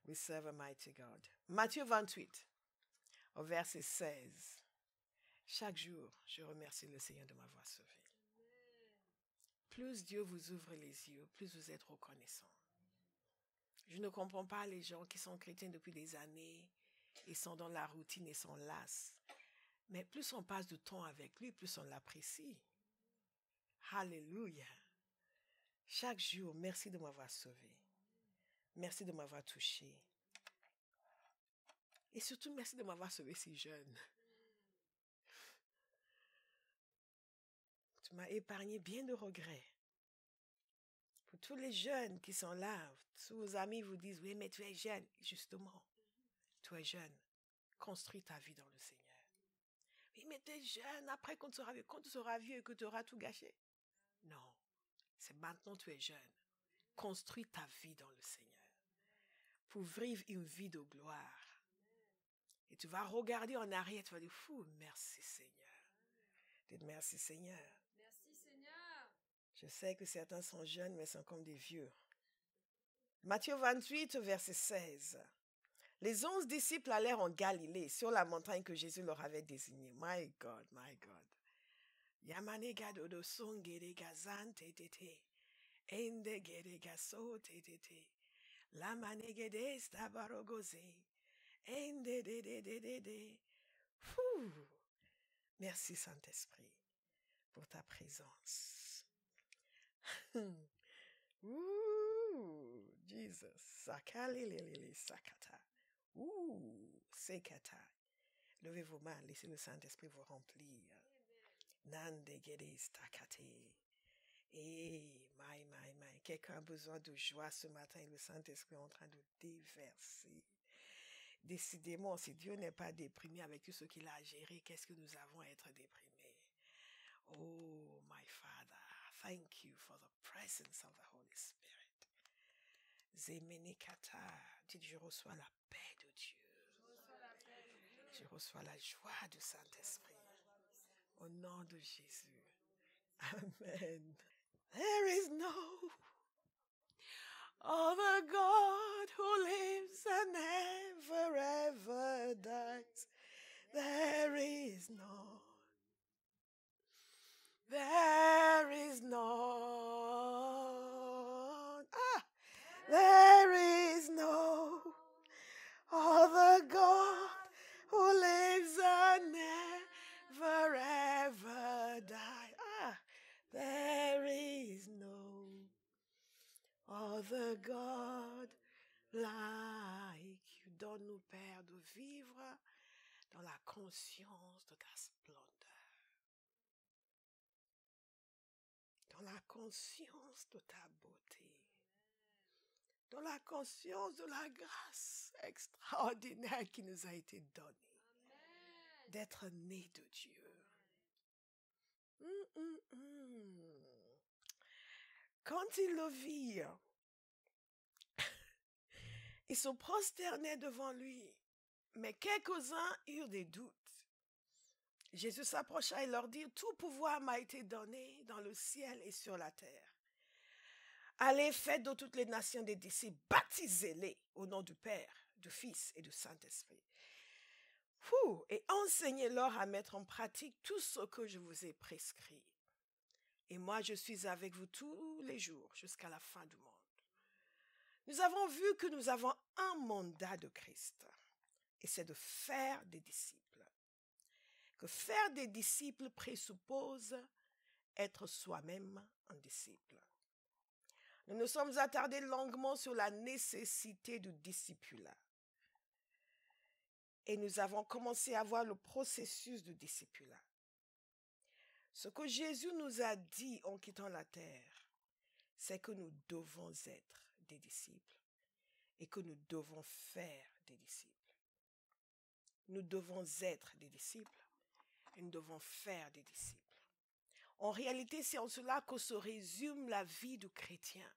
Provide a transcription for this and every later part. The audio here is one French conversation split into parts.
We serve a mighty God. Matthieu 28, au verset 16. Chaque jour, je remercie le Seigneur de m'avoir sauvé. Plus Dieu vous ouvre les yeux, plus vous êtes reconnaissant. Je ne comprends pas les gens qui sont chrétiens depuis des années et sont dans la routine et sont lasses. Mais plus on passe de temps avec lui, plus on l'apprécie. Alléluia. Chaque jour, merci de m'avoir sauvé. Merci de m'avoir touché. Et surtout, merci de m'avoir sauvé si jeune. Tu m'as épargné bien de regrets. Pour tous les jeunes qui sont là, tous vos amis vous disent, oui, mais tu es jeune. Justement, tu es jeune. Construis ta vie dans le Seigneur. Oui, mais tu es jeune. Après, quand tu seras vieux et que tu auras tout gâché. Non, c'est maintenant que tu es jeune. Construis ta vie dans le Seigneur pour vivre une vie de gloire. Et tu vas regarder en arrière, tu vas dire, fou, merci Seigneur. Dites merci Seigneur. Merci Seigneur. Je sais que certains sont jeunes, mais sont comme des vieux. Matthieu 28, verset 16. Les 11 disciples allèrent en Galilée, sur la montagne que Jésus leur avait désignée. My God, my God. Yamanega dodo songere gazante tete. Ende gere gaso tete. La manegede stabarogoze. Ende de de de de de. Fou. Merci Saint-Esprit pour ta présence. Ouh, Jesus. Sakalelele sakata. Ouh, sekata. Levez vos mains, laissez le Saint-Esprit vous remplir. Nande gede stakate. Et my. Quelqu'un a besoin de joie ce matin et le Saint-Esprit est en train de déverser. Décidément, si Dieu n'est pas déprimé avec tout ce qu'il a géré, qu'est-ce que nous avons à être déprimés? Oh, my Father, thank you for the presence of the Holy Spirit. Zemenekata, dites, je reçois la paix de Dieu. Je reçois la joie du Saint-Esprit. Au nom de Jésus. Amen. There is no other God who lives and never ever dies. There is no. There is none. There is no other God who lives and never ever die. There is no other God like you. Donne-nous, Père, de vivre dans la conscience de ta splendeur. Dans la conscience de ta beauté. Dans la conscience de la grâce extraordinaire qui nous a été donnée. D'être né de Dieu. Quand ils le virent, ils se prosternaient devant lui, mais quelques-uns eurent des doutes. Jésus s'approcha et leur dit, tout pouvoir m'a été donné dans le ciel et sur la terre. Allez, faites de toutes les nations des disciples, baptisez-les au nom du Père, du Fils et du Saint-Esprit. Et enseignez-leur à mettre en pratique tout ce que je vous ai prescrit. Et moi, je suis avec vous tous les jours jusqu'à la fin du monde. Nous avons vu que nous avons un mandat de Christ, et c'est de faire des disciples. Que faire des disciples présuppose être soi-même un disciple. Nous nous sommes attardés longuement sur la nécessité du discipulat. Et nous avons commencé à voir le processus du discipulat. Ce que Jésus nous a dit en quittant la terre, c'est que nous devons être des disciples et que nous devons faire des disciples. Nous devons être des disciples et nous devons faire des disciples. En réalité, c'est en cela que se résume la vie du chrétien.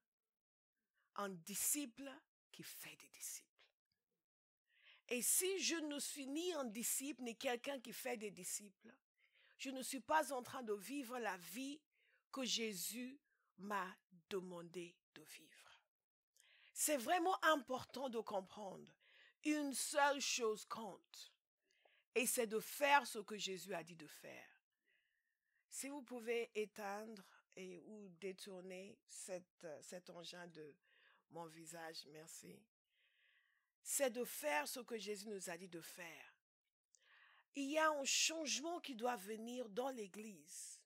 Un disciple qui fait des disciples. Et si je ne suis ni un disciple, ni quelqu'un qui fait des disciples, je ne suis pas en train de vivre la vie que Jésus m'a demandé de vivre. c'est vraiment important de comprendre. Une seule chose compte. Et c'est de faire ce que Jésus a dit de faire. Si vous pouvez éteindre ou détourner cet engin de mon visage, merci. C'est de faire ce que Jésus nous a dit de faire. Il y a un changement qui doit venir dans l'Église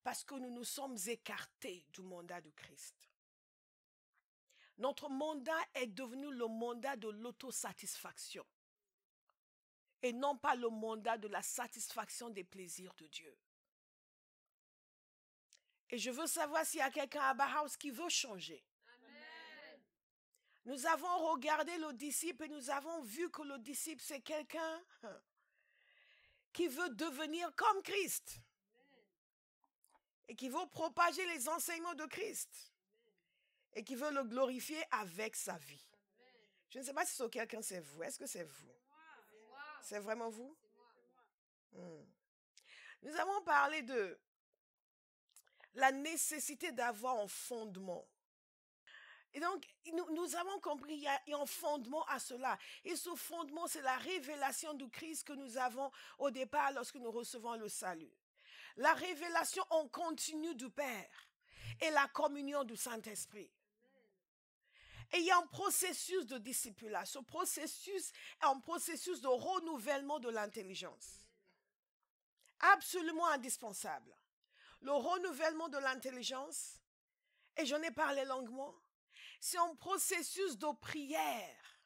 parce que nous nous sommes écartés du mandat de Christ. Notre mandat est devenu le mandat de l'autosatisfaction et non pas le mandat de la satisfaction des plaisirs de Dieu. Et je veux savoir s'il y a quelqu'un à Bauhaus qui veut changer. Amen. Nous avons regardé le disciple et nous avons vu que le disciple, c'est quelqu'un qui veut devenir comme Christ. Amen. Et qui veut propager les enseignements de Christ. Amen. Et qui veut le glorifier avec sa vie. Amen. Je ne sais pas si c'est quelqu'un, c'est vous. Est-ce que c'est vous? C'est vraiment vous? Nous avons parlé de la nécessité d'avoir un fondement. Et donc, nous avons compris qu'il y a un fondement à cela. Et ce fondement, c'est la révélation du Christ que nous avons au départ lorsque nous recevons le salut. La révélation en continu du Père et la communion du Saint-Esprit. Et il y a un processus de discipulat. Ce processus est un processus de renouvellement de l'intelligence. Absolument indispensable. Le renouvellement de l'intelligence, et j'en ai parlé longuement, c'est un processus de prière.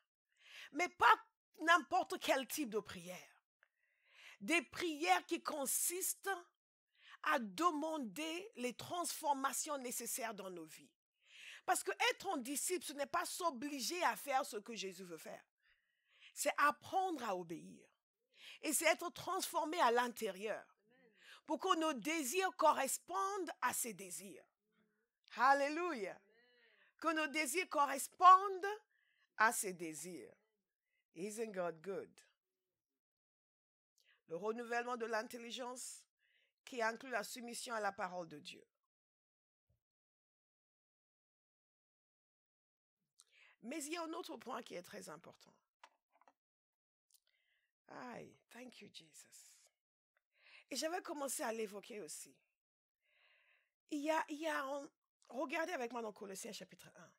Mais pas n'importe quel type de prière. Des prières qui consistent à demander les transformations nécessaires dans nos vies. Parce que être un disciple, ce n'est pas s'obliger à faire ce que Jésus veut faire. C'est apprendre à obéir. Et c'est être transformé à l'intérieur. Pour que nos désirs correspondent à ses désirs. Alléluia. Que nos désirs correspondent à ses désirs. Isn't God good? Le renouvellement de l'intelligence qui inclut la soumission à la parole de Dieu. Mais il y a un autre point qui est très important. Aïe, thank you, Jesus. Et j'avais commencé à l'évoquer aussi. Regardez avec moi dans Colossiens chapitre 1,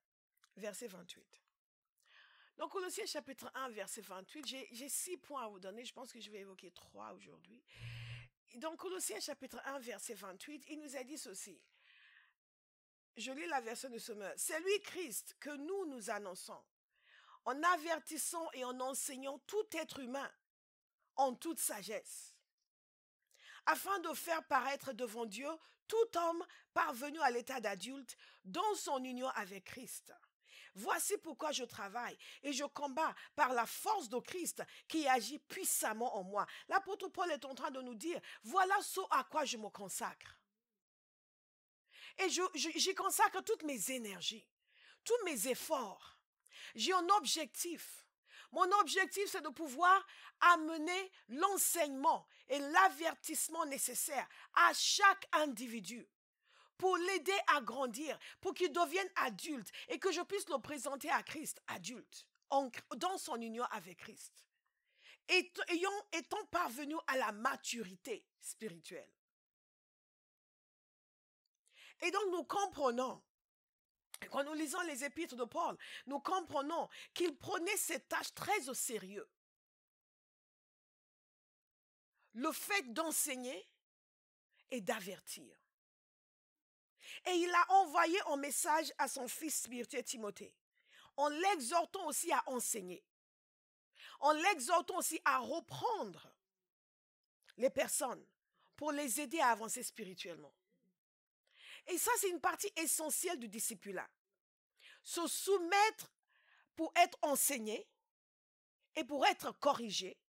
verset 28. Dans Colossiens chapitre 1, verset 28, j'ai 6 points à vous donner. Je pense que je vais évoquer 3 aujourd'hui. Dans Colossiens chapitre 1, verset 28, il nous a dit ceci. Je lis la version de Sommer. C'est lui Christ que nous annonçons, en avertissant et en enseignant tout être humain en toute sagesse, afin de faire paraître devant Dieu tout homme parvenu à l'état d'adulte dans son union avec Christ. Voici pourquoi je travaille et je combats par la force de Christ qui agit puissamment en moi. L'apôtre Paul est en train de nous dire, voilà ce à quoi je me consacre. Et j'y consacre toutes mes énergies, tous mes efforts. J'ai un objectif. Mon objectif, c'est de pouvoir amener l'enseignement et l'avertissement nécessaire à chaque individu pour l'aider à grandir, pour qu'il devienne adulte et que je puisse le présenter à Christ adulte, dans son union avec Christ, étant parvenu à la maturité spirituelle. Et donc nous comprenons, quand nous lisons les épîtres de Paul, nous comprenons qu'il prenait cette tâche très au sérieux. Le fait d'enseigner et d'avertir. Et il a envoyé un message à son fils spirituel Timothée, en l'exhortant aussi à enseigner, en l'exhortant aussi à reprendre les personnes pour les aider à avancer spirituellement. Et ça, c'est une partie essentielle du discipulat. Se soumettre pour être enseigné et pour être corrigé,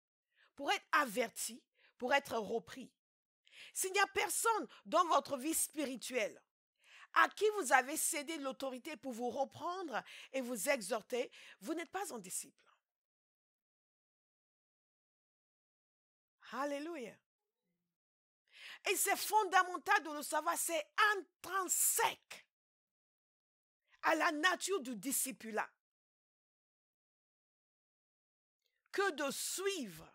pour être averti, pour être repris. S'il n'y a personne dans votre vie spirituelle à qui vous avez cédé l'autorité pour vous reprendre et vous exhorter, vous n'êtes pas un disciple. Alléluia. Et c'est fondamental de le savoir, c'est intrinsèque à la nature du discipulat. que de suivre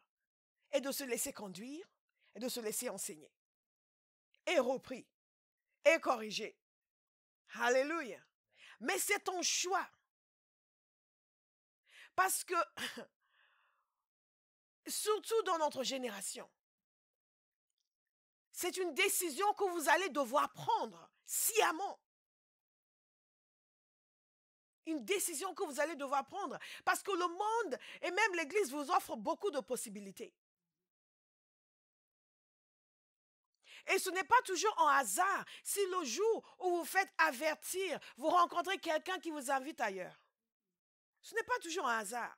et de se laisser conduire et de se laisser enseigner. Et repris et corrigé. Alléluia. Mais c'est ton choix. Parce que, surtout dans notre génération, c'est une décision que vous allez devoir prendre sciemment. Une décision que vous allez devoir prendre. Parce que le monde et même l'Église vous offrent beaucoup de possibilités. Et ce n'est pas toujours un hasard si le jour où vous faites avertir, vous rencontrez quelqu'un qui vous invite ailleurs. Ce n'est pas toujours un hasard.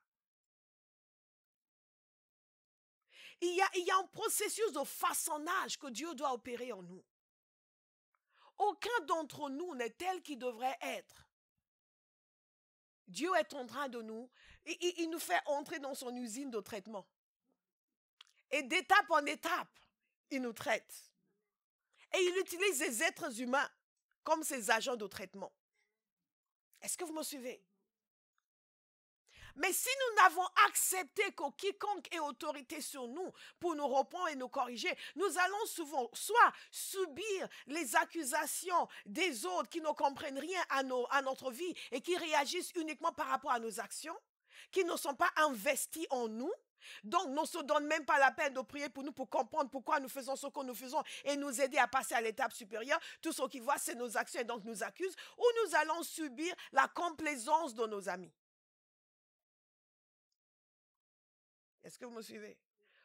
Il y a un processus de façonnage que Dieu doit opérer en nous. Aucun d'entre nous n'est tel qu'il devrait être. Dieu est en train de nous, il nous fait entrer dans son usine de traitement. Et d'étape en étape, il nous traite. Et il utilise les êtres humains comme ses agents de traitement. Est-ce que vous me suivez? Mais si nous n'avons accepté que quiconque ait autorité sur nous pour nous reprendre et nous corriger, nous allons souvent soit subir les accusations des autres qui ne comprennent rien à notre vie et qui réagissent uniquement par rapport à nos actions, qui ne sont pas investis en nous. Donc, ne se donnent même pas la peine de prier pour nous, pour comprendre pourquoi nous faisons ce que nous faisons et nous aider à passer à l'étape supérieure. Tout ce qu'ils voient, c'est nos actions et donc nous accusent. Ou nous allons subir la complaisance de nos amis. Est-ce que vous me suivez?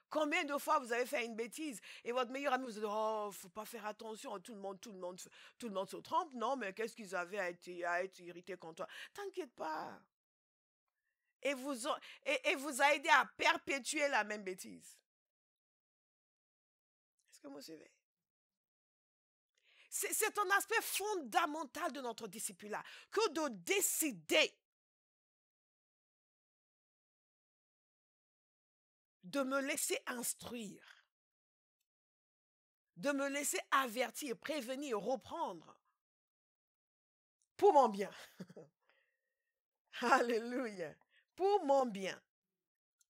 Combien de fois vous avez fait une bêtise et votre meilleur ami vous dit « Oh, faut pas faire attention, tout le monde se trompe. Non, mais qu'est-ce qu'ils avaient à être irrités contre toi? » T'inquiète pas. Et vous a aidé à perpétuer la même bêtise. Est-ce que vous me suivez? C'est un aspect fondamental de notre disciple-là, que de décider de me laisser instruire, de me laisser avertir, prévenir, reprendre pour mon bien. Alléluia. Pour mon bien.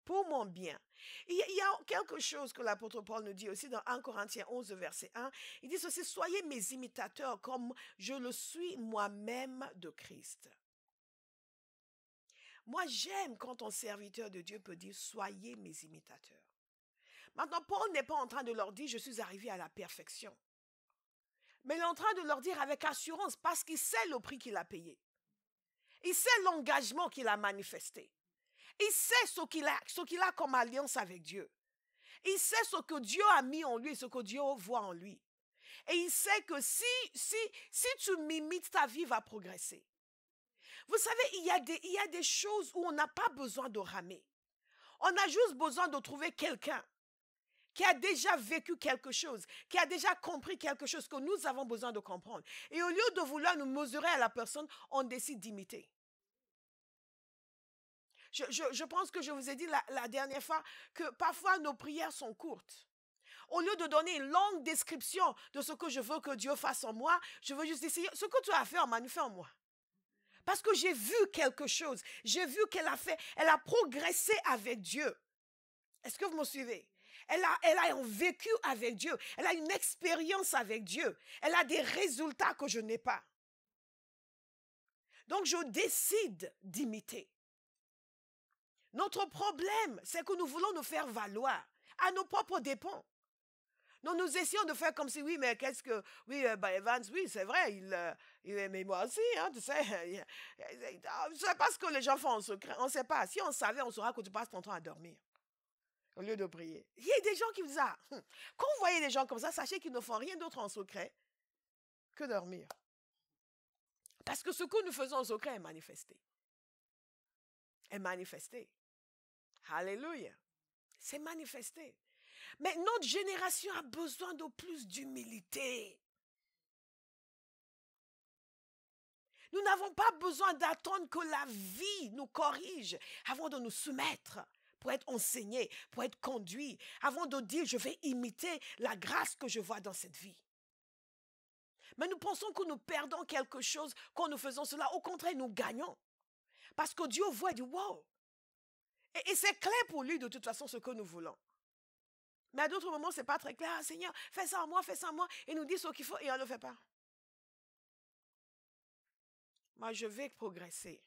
Pour mon bien. Il y a quelque chose que l'apôtre Paul nous dit aussi dans 1 Corinthiens 11, verset 1. Il dit ceci: soyez mes imitateurs comme je le suis moi-même de Christ. Moi, j'aime quand un serviteur de Dieu peut dire soyez mes imitateurs. Maintenant, Paul n'est pas en train de leur dire je suis arrivé à la perfection. Mais il est en train de leur dire avec assurance parce qu'il sait le prix qu'il a payé. Il sait l'engagement qu'il a manifesté. Il sait ce qu'il a comme alliance avec Dieu. Il sait ce que Dieu a mis en lui, ce que Dieu voit en lui. Et il sait que si tu m'imites, ta vie va progresser. Vous savez, il y a des choses où on n'a pas besoin de ramer. On a juste besoin de trouver quelqu'un qui a déjà vécu quelque chose, qui a déjà compris quelque chose que nous avons besoin de comprendre. Et au lieu de vouloir nous mesurer à la personne, on décide d'imiter. Je pense que je vous ai dit la dernière fois que parfois nos prières sont courtes. Au lieu de donner une longue description de ce que je veux que Dieu fasse en moi, je veux juste essayer ce que tu as fait en moi, nous fais en moi. Parce que j'ai vu quelque chose. J'ai vu qu'elle a progressé avec Dieu. Est-ce que vous me suivez? Elle a un vécu avec Dieu. Elle a une expérience avec Dieu. Elle a des résultats que je n'ai pas. Donc, je décide d'imiter. Notre problème, c'est que nous voulons nous faire valoir à nos propres dépens. Nous essayons de faire comme si, oui, mais qu'est-ce que... Oui, Evans, oui, c'est vrai, mais moi aussi, hein, tu sais. Je ne sais pas ce que les gens font en secret. On ne sait pas. Si on savait, on saura que tu passes ton temps à dormir au lieu de prier. Il y a des gens qui vous disent, quand vous voyez des gens comme ça, sachez qu'ils ne font rien d'autre en secret que dormir. Parce que ce que nous faisons en secret est manifesté. Est manifesté. Alléluia. C'est manifesté. Mais notre génération a besoin de plus d'humilité. Nous n'avons pas besoin d'attendre que la vie nous corrige avant de nous soumettre, pour être enseigné, pour être conduit, avant de dire je vais imiter la grâce que je vois dans cette vie. Mais nous pensons que nous perdons quelque chose quand nous faisons cela. Au contraire, nous gagnons. Parce que Dieu voit et dit wow. Et c'est clair pour lui de toute façon ce que nous voulons. Mais à d'autres moments, ce n'est pas très clair. Ah, Seigneur, fais ça en moi, fais ça en moi. Il nous dit ce qu'il faut et on ne le fait pas. Moi, je vais progresser.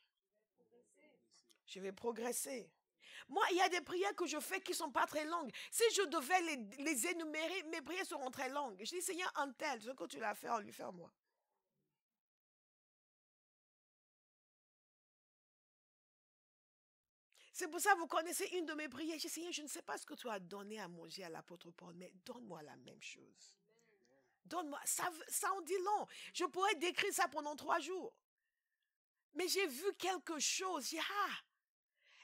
Je vais progresser. Moi, il y a des prières que je fais qui ne sont pas très longues. Si je devais les énumérer, mes prières seront très longues. Je dis, Seigneur, un tel, ce que tu l'as fait, on lui fait en moi. C'est pour ça que vous connaissez une de mes prières. Je dis, Seigneur, je ne sais pas ce que tu as donné à manger à l'apôtre Paul, mais donne-moi la même chose. Donne-moi. Ça en dit long. Je pourrais décrire ça pendant 3 jours. Mais j'ai vu quelque chose. J'ai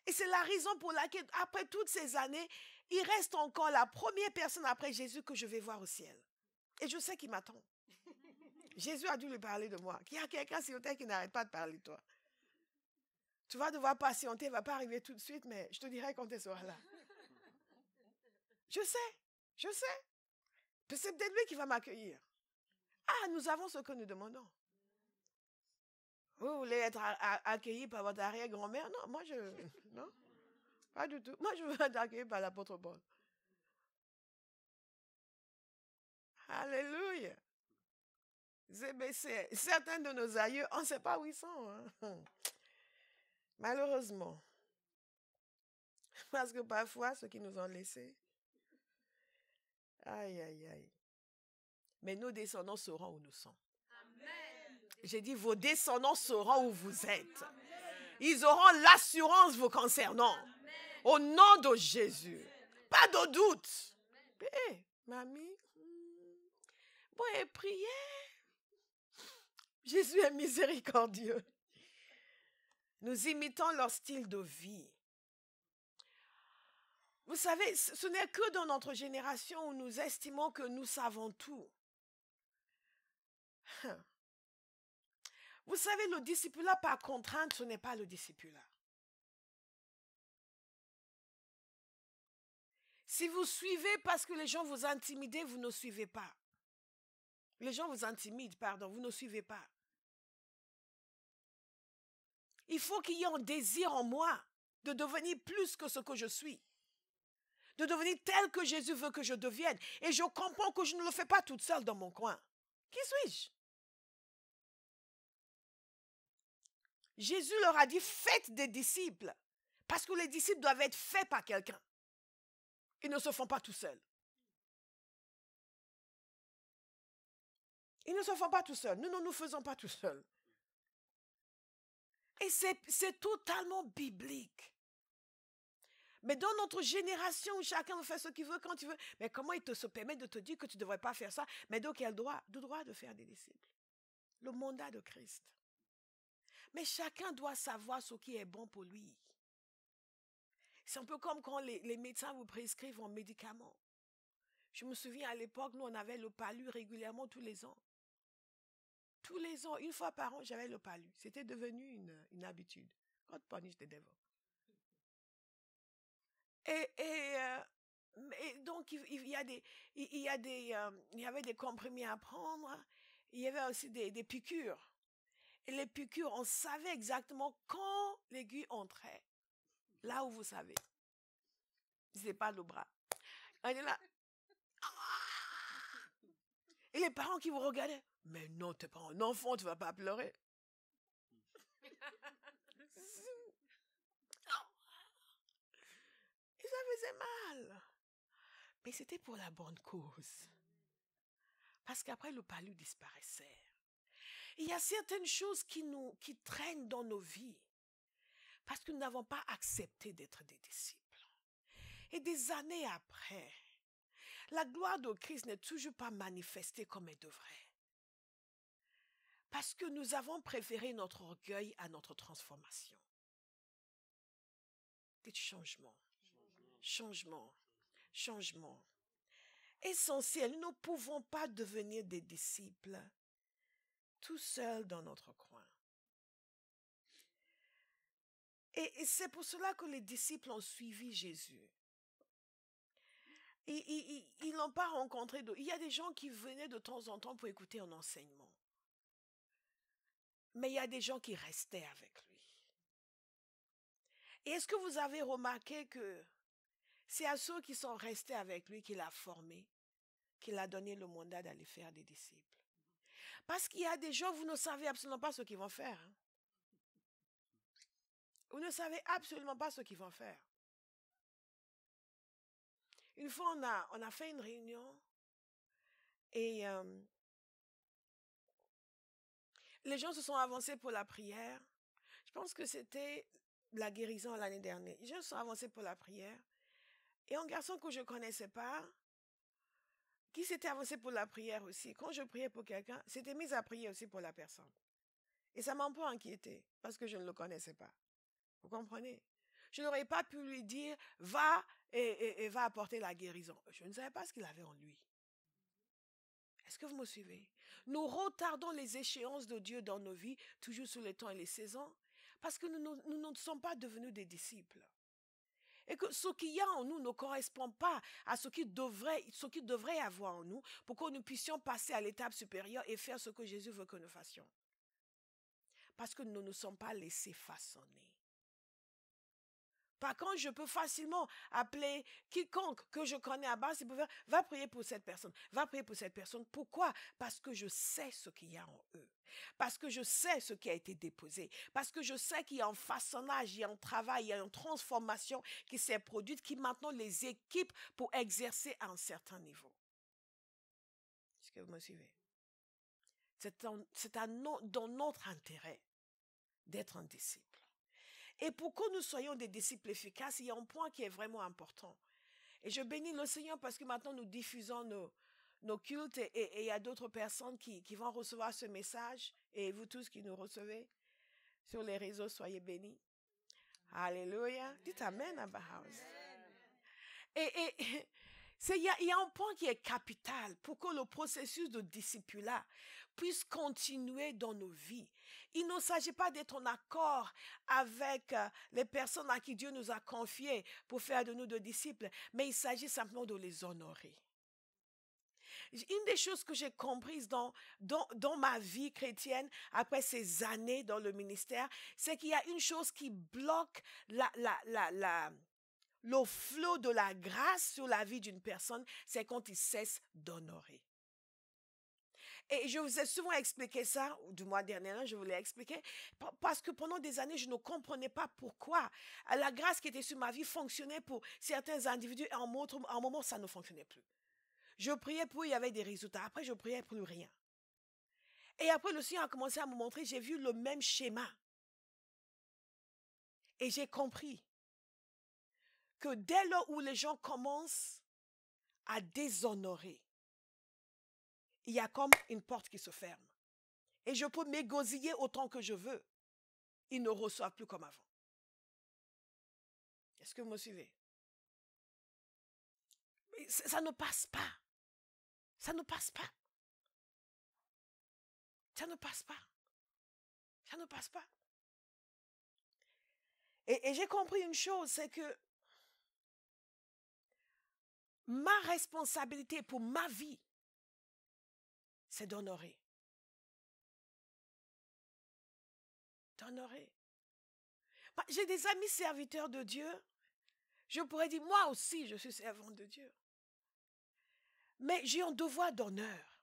Et c'est la raison pour laquelle, après toutes ces années, il reste encore la première personne après Jésus que je vais voir au ciel. Et je sais qu'il m'attend. Jésus a dû lui parler de moi. Il y a quelqu'un sur terre qui n'arrête pas de parler de toi. Tu vas devoir patienter, il ne va pas arriver tout de suite, mais je te dirai quand elle sera là. Je sais. C'est peut-être lui qui va m'accueillir. Ah, nous avons ce que nous demandons. Vous voulez être accueilli par votre arrière-grand-mère? Non, moi non, pas du tout. Moi, je veux être accueilli par l'apôtre Paul. Alléluia. Certains de nos aïeux, on ne sait pas où ils sont. Hein. Malheureusement. Parce que parfois, ceux qui nous ont laissés, aïe, aïe, aïe. Mais nos descendants sauront où nous sommes. J'ai dit, vos descendants sauront où vous êtes. Ils auront l'assurance vous concernant. Au nom de Jésus. Pas de doute. Hé, mamie, bon, et priez. Jésus est miséricordieux. Nous imitons leur style de vie. Vous savez, ce n'est que dans notre génération où nous estimons que nous savons tout. Vous savez, le discipulat par contrainte, ce n'est pas le discipulat. Si vous suivez parce que les gens vous intimident, vous ne suivez pas. Les gens vous intimident, pardon, vous ne suivez pas. Il faut qu'il y ait un désir en moi de devenir plus que ce que je suis. De devenir tel que Jésus veut que je devienne. Et je comprends que je ne le fais pas toute seule dans mon coin. Qui suis-je? Jésus leur a dit, faites des disciples. Parce que les disciples doivent être faits par quelqu'un. Ils ne se font pas tout seuls. Ils ne se font pas tout seuls. Nous ne nous faisons pas tout seuls. Et c'est totalement biblique. Mais dans notre génération où chacun fait ce qu'il veut quand il veut, mais comment il se permet de te dire que tu ne devrais pas faire ça? Mais de quel droit? De droit de faire des disciples. Le mandat de Christ. Mais chacun doit savoir ce qui est bon pour lui. C'est un peu comme quand les médecins vous prescrivent un médicament. Je me souviens à l'époque, nous on avait le palu régulièrement tous les ans. Tous les ans, une fois par an, j'avais le palu. C'était devenu une habitude. God punish the devil. Et donc, il y avait des comprimés à prendre. Il y avait aussi des piqûres. Et les piqûres, on savait exactement quand l'aiguille entrait. Là où vous savez. Ce n'est pas le bras. On est là. Et les parents qui vous regardaient. Mais non, tu n'es pas un enfant, tu ne vas pas pleurer. Et ça faisait mal. Mais c'était pour la bonne cause. Parce qu'après, le palu disparaissait. Il y a certaines choses qui traînent dans nos vies. Parce que nous n'avons pas accepté d'être des disciples. Et des années après, la gloire de Christ n'est toujours pas manifestée comme elle devrait. Parce que nous avons préféré notre orgueil à notre transformation. Des changements. Changement. Changement. Essentiel, nous ne pouvons pas devenir des disciples tout seuls dans notre coin. Et c'est pour cela que les disciples ont suivi Jésus. Ils n'ont pas rencontré d'autres. Il y a des gens qui venaient de temps en temps pour écouter un enseignement. Mais il y a des gens qui restaient avec lui. Et est-ce que vous avez remarqué que c'est à ceux qui sont restés avec lui qu'il a formé, qu'il a donné le mandat d'aller faire des disciples? Parce qu'il y a des gens, vous ne savez absolument pas ce qu'ils vont faire. Hein. Vous ne savez absolument pas ce qu'ils vont faire. Une fois, on a fait une réunion et les gens se sont avancés pour la prière. Je pense que c'était la guérison l'année dernière. Les gens se sont avancés pour la prière. Et un garçon que je ne connaissais pas, qui s'était avancé pour la prière aussi, quand je priais pour quelqu'un, s'était mis à prier aussi pour la personne. Et ça m'a un peu inquiété parce que je ne le connaissais pas. Vous comprenez? Je n'aurais pas pu lui dire, va et va apporter la guérison. Je ne savais pas ce qu'il avait en lui. Est-ce que vous me suivez? Nous retardons les échéances de Dieu dans nos vies, toujours sur les temps et les saisons, parce que nous ne sommes pas devenus des disciples. Et que ce qu'il y a en nous ne correspond pas à ce qu'il devrait avoir en nous pour que nous puissions passer à l'étape supérieure et faire ce que Jésus veut que nous fassions. Parce que nous ne nous sommes pas laissés façonner. Par contre, je peux facilement appeler quiconque que je connais à base, va prier pour cette personne, va prier pour cette personne. Pourquoi? Parce que je sais ce qu'il y a en eux. Parce que je sais ce qui a été déposé. Parce que je sais qu'il y a un façonnage, il y a un travail, il y a une transformation qui s'est produite, qui maintenant les équipe pour exercer à un certain niveau. Est-ce que vous me suivez? C'est dans notre intérêt d'être un disciple. Et pour que nous soyons des disciples efficaces, il y a un point qui est vraiment important. Et je bénis le Seigneur parce que maintenant nous diffusons nos cultes et il y a d'autres personnes qui vont recevoir ce message. Et vous tous qui nous recevez sur les réseaux, soyez bénis. Alléluia. Dites Amen à Bahouse. Et il y a un point qui est capital pour que le processus de discipulat puisse continuer dans nos vies. Il ne s'agit pas d'être en accord avec les personnes à qui Dieu nous a confiées pour faire de nous des disciples, mais il s'agit simplement de les honorer. Une des choses que j'ai comprises dans ma vie chrétienne, après ces années dans le ministère, c'est qu'il y a une chose qui bloque le flot de la grâce sur la vie d'une personne, c'est quand il cesse d'honorer. Et je vous ai souvent expliqué ça, ou du mois dernier, je vous l'ai expliqué, parce que pendant des années, je ne comprenais pas pourquoi la grâce qui était sur ma vie fonctionnait pour certains individus et à un moment, ça ne fonctionnait plus. Je priais pour, il y avait des résultats. Après, je priais pour rien. Et après, le Seigneur a commencé à me montrer, j'ai vu le même schéma. Et j'ai compris que dès lors où les gens commencent à déshonorer, il y a comme une porte qui se ferme. Et je peux m'égosiller autant que je veux. Ils ne reçoivent plus comme avant. Est-ce que vous me suivez? Mais ça ne passe pas. Ça ne passe pas. Ça ne passe pas. Ça ne passe pas. Et j'ai compris une chose, c'est que ma responsabilité pour ma vie, c'est d'honorer. D'honorer. J'ai des amis serviteurs de Dieu. Je pourrais dire, moi aussi, je suis servante de Dieu. Mais j'ai un devoir d'honneur,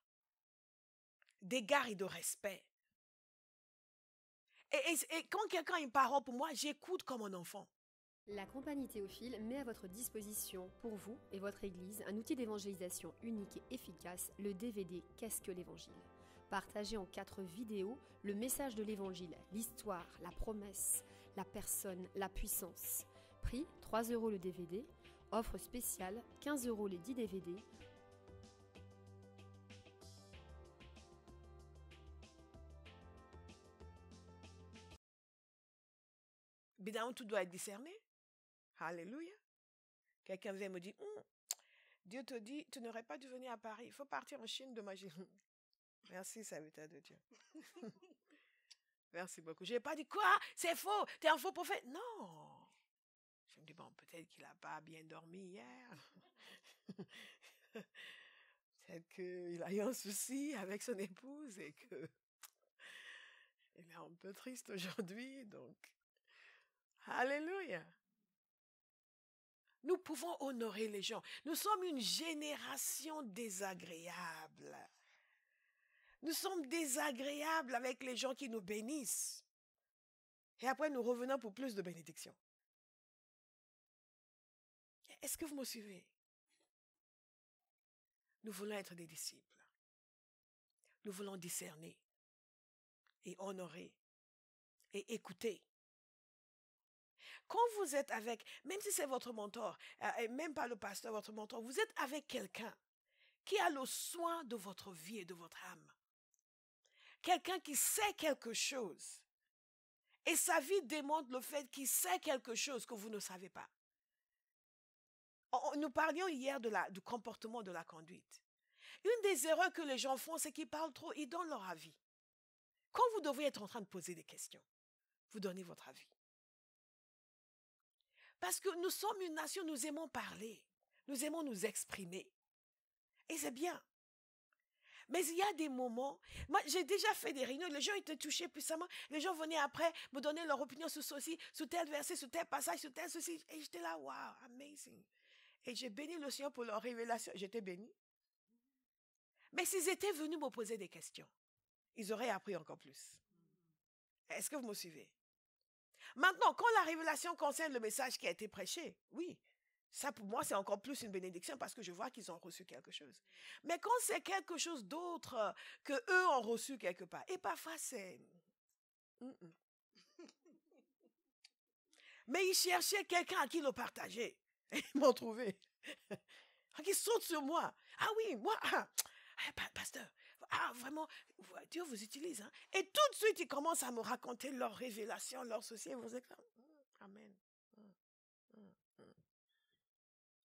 d'égard et de respect. Et quand quelqu'un a une parole pour moi, j'écoute comme un enfant. La compagnie Théophile met à votre disposition, pour vous et votre Église, un outil d'évangélisation unique et efficace, le DVD Qu'est-ce que l'Évangile ? Partagé en 4 vidéos, le message de l'Évangile, l'histoire, la promesse, la personne, la puissance. Prix 3 € le DVD, offre spéciale 15 € les 10 DVD. Évidemment, tout doit être discerné. Alléluia. Quelqu'un vient me dire, Dieu te dit, tu n'aurais pas dû venir à Paris. Il faut partir en Chine de magie. Merci, serviteur de Dieu. Merci beaucoup. Je n'ai pas dit, quoi? C'est faux. Tu es un faux prophète. Non. Je me dis, bon, peut-être qu'il n'a pas bien dormi hier. Peut-être qu'il a eu un souci avec son épouse et que il est un peu triste aujourd'hui. Donc, Alléluia. Nous pouvons honorer les gens. Nous sommes une génération désagréable. Nous sommes désagréables avec les gens qui nous bénissent. Et après, nous revenons pour plus de bénédictions. Est-ce que vous me suivez? Nous voulons être des disciples. Nous voulons discerner et honorer et écouter. Quand vous êtes avec, même si c'est votre mentor, même pas le pasteur, votre mentor, vous êtes avec quelqu'un qui a le soin de votre vie et de votre âme. Quelqu'un qui sait quelque chose. Et sa vie démontre le fait qu'il sait quelque chose que vous ne savez pas. Nous parlions hier du comportement de la conduite. Une des erreurs que les gens font, c'est qu'ils parlent trop, ils donnent leur avis. Quand vous devriez être en train de poser des questions, vous donnez votre avis. Parce que nous sommes une nation, nous aimons parler, nous aimons nous exprimer. Et c'est bien. Mais il y a des moments, moi j'ai déjà fait des réunions, les gens étaient touchés puissamment, les gens venaient après me donner leur opinion sur ceci, sur tel verset, sur tel passage, sur tel ceci, et j'étais là, wow, amazing. Et j'ai béni le Seigneur pour leur révélation, j'étais béni. Mais s'ils étaient venus me poser des questions, ils auraient appris encore plus. Est-ce que vous me suivez? Maintenant, quand la révélation concerne le message qui a été prêché, oui, ça pour moi c'est encore plus une bénédiction parce que je vois qu'ils ont reçu quelque chose. Mais quand c'est quelque chose d'autre que eux ont reçu quelque part, et parfois c'est... Mais ils cherchaient quelqu'un à qui le partager. Et ils m'ont trouvé. Ils sautent sur moi. Ah oui, moi, pasteur, vraiment, Dieu vous utilise. Hein? Et tout de suite, ils commencent à me raconter leurs révélations, leurs soucis. Vous êtes là, amen.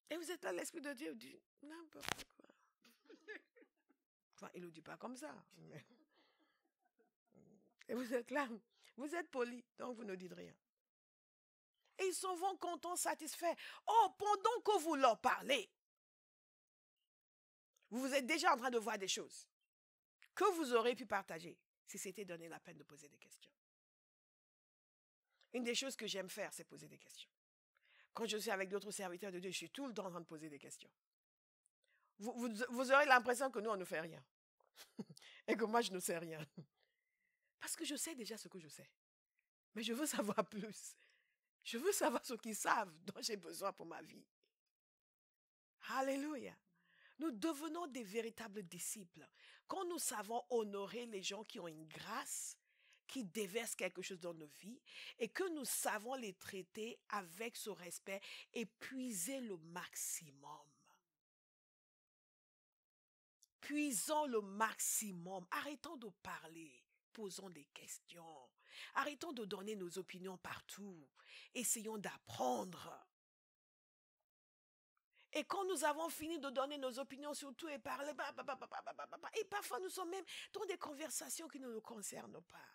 Et vous êtes là, l'Esprit de Dieu dit n'importe quoi. Enfin, il ne le dit pas comme ça. Mais... Et vous êtes là, vous êtes poli, donc vous ne dites rien. Et ils s'en vont contents, satisfaits. Oh, pendant que vous leur parlez, vous êtes déjà en train de voir des choses que vous aurez pu partager si c'était donné la peine de poser des questions. Une des choses que j'aime faire, c'est poser des questions. Quand je suis avec d'autres serviteurs de Dieu, je suis tout le temps en train de poser des questions. Vous aurez l'impression que nous, on ne fait rien. Et que moi, je ne sais rien. Parce que je sais déjà ce que je sais. Mais je veux savoir plus. Je veux savoir ce qu'ils savent dont j'ai besoin pour ma vie. Alléluia. Nous devenons des véritables disciples quand nous savons honorer les gens qui ont une grâce, qui déversent quelque chose dans nos vies et que nous savons les traiter avec ce respect et puiser le maximum. Puisons le maximum. Arrêtons de parler. Posons des questions. Arrêtons de donner nos opinions partout. Essayons d'apprendre. Et quand nous avons fini de donner nos opinions sur tout et parler, et parfois nous sommes même dans des conversations qui ne nous concernent pas.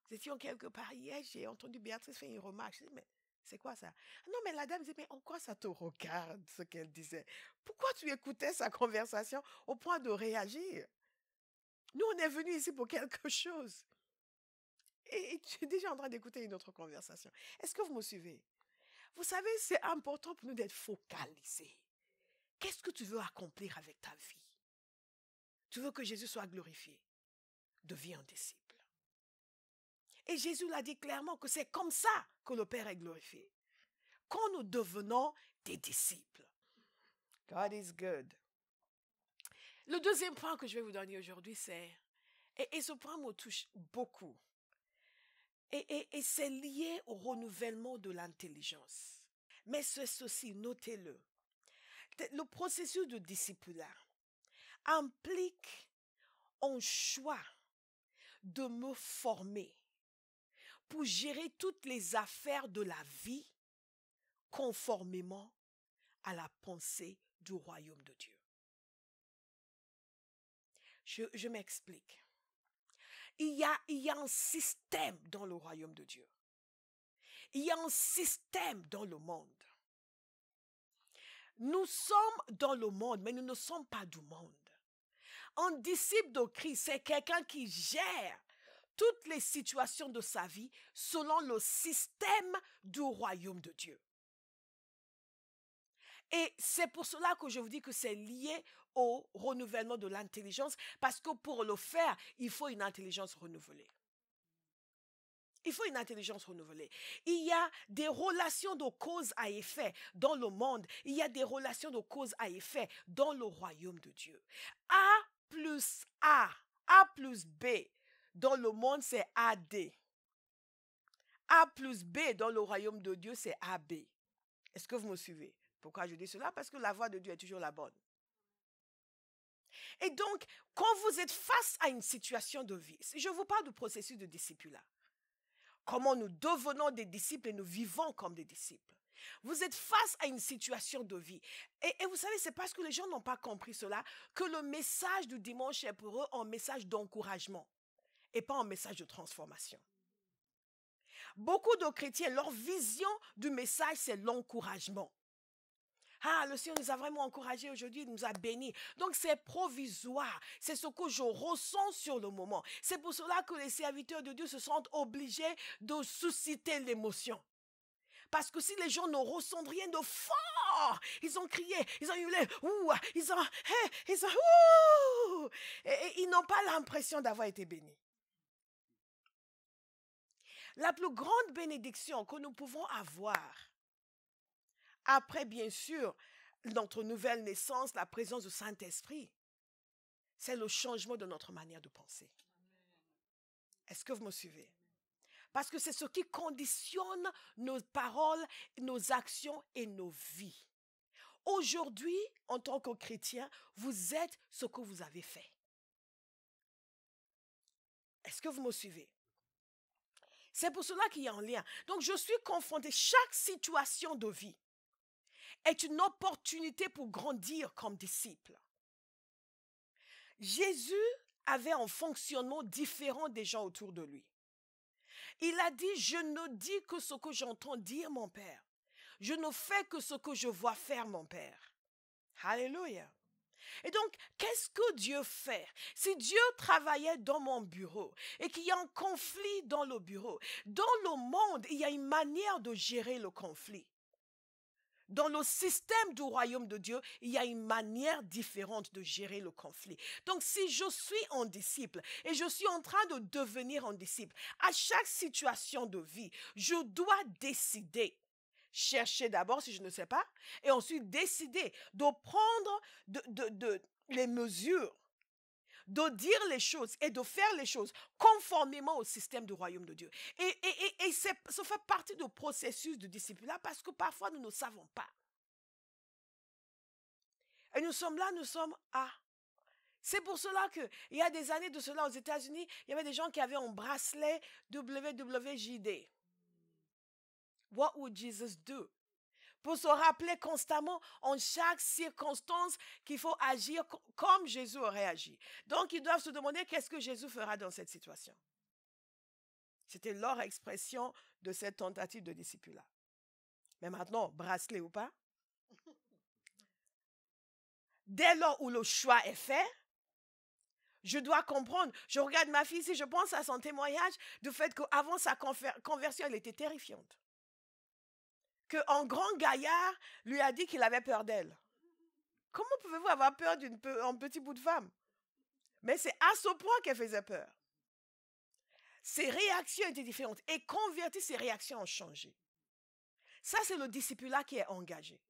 Nous étions quelque part hier, j'ai entendu Béatrice faire une remarque. Je dis, mais c'est quoi ça? Non, mais la dame dit, mais en quoi ça te regarde, ce qu'elle disait? Pourquoi tu écoutais sa conversation au point de réagir? Nous, on est venus ici pour quelque chose. Et tu es déjà en train d'écouter une autre conversation. Est-ce que vous me suivez? Vous savez, c'est important pour nous d'être focalisés. Qu'est-ce que tu veux accomplir avec ta vie? Tu veux que Jésus soit glorifié? Deviens un disciple. Et Jésus l'a dit clairement que c'est comme ça que le Père est glorifié. Quand nous devenons des disciples. God is good. Le deuxième point que je vais vous donner aujourd'hui, c'est, et ce point me touche beaucoup, et c'est lié au renouvellement de l'intelligence. Mais c'est ceci, notez-le. Le processus de discipulat implique un choix de me former pour gérer toutes les affaires de la vie conformément à la pensée du royaume de Dieu. Je m'explique. Il y a un système dans le royaume de Dieu. Il y a un système dans le monde. Nous sommes dans le monde, mais nous ne sommes pas du monde. Un disciple de Christ, c'est quelqu'un qui gère toutes les situations de sa vie selon le système du royaume de Dieu. Et c'est pour cela que je vous dis que c'est lié au renouvellement de l'intelligence, parce que pour le faire, il faut une intelligence renouvelée. Il faut une intelligence renouvelée. Il y a des relations de cause à effet dans le monde. Il y a des relations de cause à effet dans le royaume de Dieu. A plus A plus B dans le monde, c'est AD. A plus B dans le royaume de Dieu, c'est AB. Est-ce que vous me suivez? Pourquoi je dis cela? Parce que la voix de Dieu est toujours la bonne. Et donc, quand vous êtes face à une situation de vie, je vous parle du processus de discipulat. Comment nous devenons des disciples et nous vivons comme des disciples. Vous êtes face à une situation de vie. Et vous savez, c'est parce que les gens n'ont pas compris cela que le message du dimanche est pour eux un message d'encouragement et pas un message de transformation. Beaucoup de chrétiens, leur vision du message, c'est l'encouragement. Ah, le Seigneur nous a vraiment encouragés aujourd'hui, il nous a bénis. Donc, c'est provisoire. C'est ce que je ressens sur le moment. C'est pour cela que les serviteurs de Dieu se sentent obligés de susciter l'émotion. Parce que si les gens ne ressentent rien de fort, ils ont crié, ils ont hurlé, et ils n'ont pas l'impression d'avoir été bénis. La plus grande bénédiction que nous pouvons avoir, après, bien sûr, notre nouvelle naissance, la présence du Saint-Esprit, c'est le changement de notre manière de penser. Est-ce que vous me suivez? Parce que c'est ce qui conditionne nos paroles, nos actions et nos vies. Aujourd'hui, en tant que chrétien, vous êtes ce que vous avez fait. Est-ce que vous me suivez? C'est pour cela qu'il y a un lien. Donc, je suis confrontée. Chaque situation de vie est une opportunité pour grandir comme disciple. Jésus avait un fonctionnement différent des gens autour de lui. Il a dit, je ne dis que ce que j'entends dire mon Père. Je ne fais que ce que je vois faire mon Père. Alléluia. Et donc, qu'est-ce que Dieu fait? Si Dieu travaillait dans mon bureau et qu'il y a un conflit dans le bureau, dans le monde, il y a une manière de gérer le conflit. Dans le système du royaume de Dieu, il y a une manière différente de gérer le conflit. Donc, si je suis un disciple et je suis en train de devenir un disciple, à chaque situation de vie, je dois décider. Chercher d'abord si je ne sais pas et ensuite décider de prendre les mesures, de dire les choses et de faire les choses conformément au système du royaume de Dieu. Et ça fait partie du processus de discipulat parce que parfois nous ne savons pas. Et nous sommes là, C'est pour cela qu'il y a des années de cela aux États-Unis, il y avait des gens qui avaient un bracelet WWJD. What would Jesus do? Pour se rappeler constamment en chaque circonstance qu'il faut agir comme Jésus aurait agi. Donc, ils doivent se demander qu'est-ce que Jésus fera dans cette situation. C'était leur expression de cette tentative de discipulat. Mais maintenant, bracelet ou pas, dès lors où le choix est fait, je dois comprendre. Je regarde ma fille ici, je pense à son témoignage du fait qu'avant sa conversion, elle était terrifiante. Qu'un grand gaillard lui a dit qu'il avait peur d'elle. Comment pouvez-vous avoir peur d'un petit bout de femme? Mais c'est à ce point qu'elle faisait peur. Ses réactions étaient différentes. Et convertie, ses réactions ont changé. Ça, c'est le discipulat qui est engagé.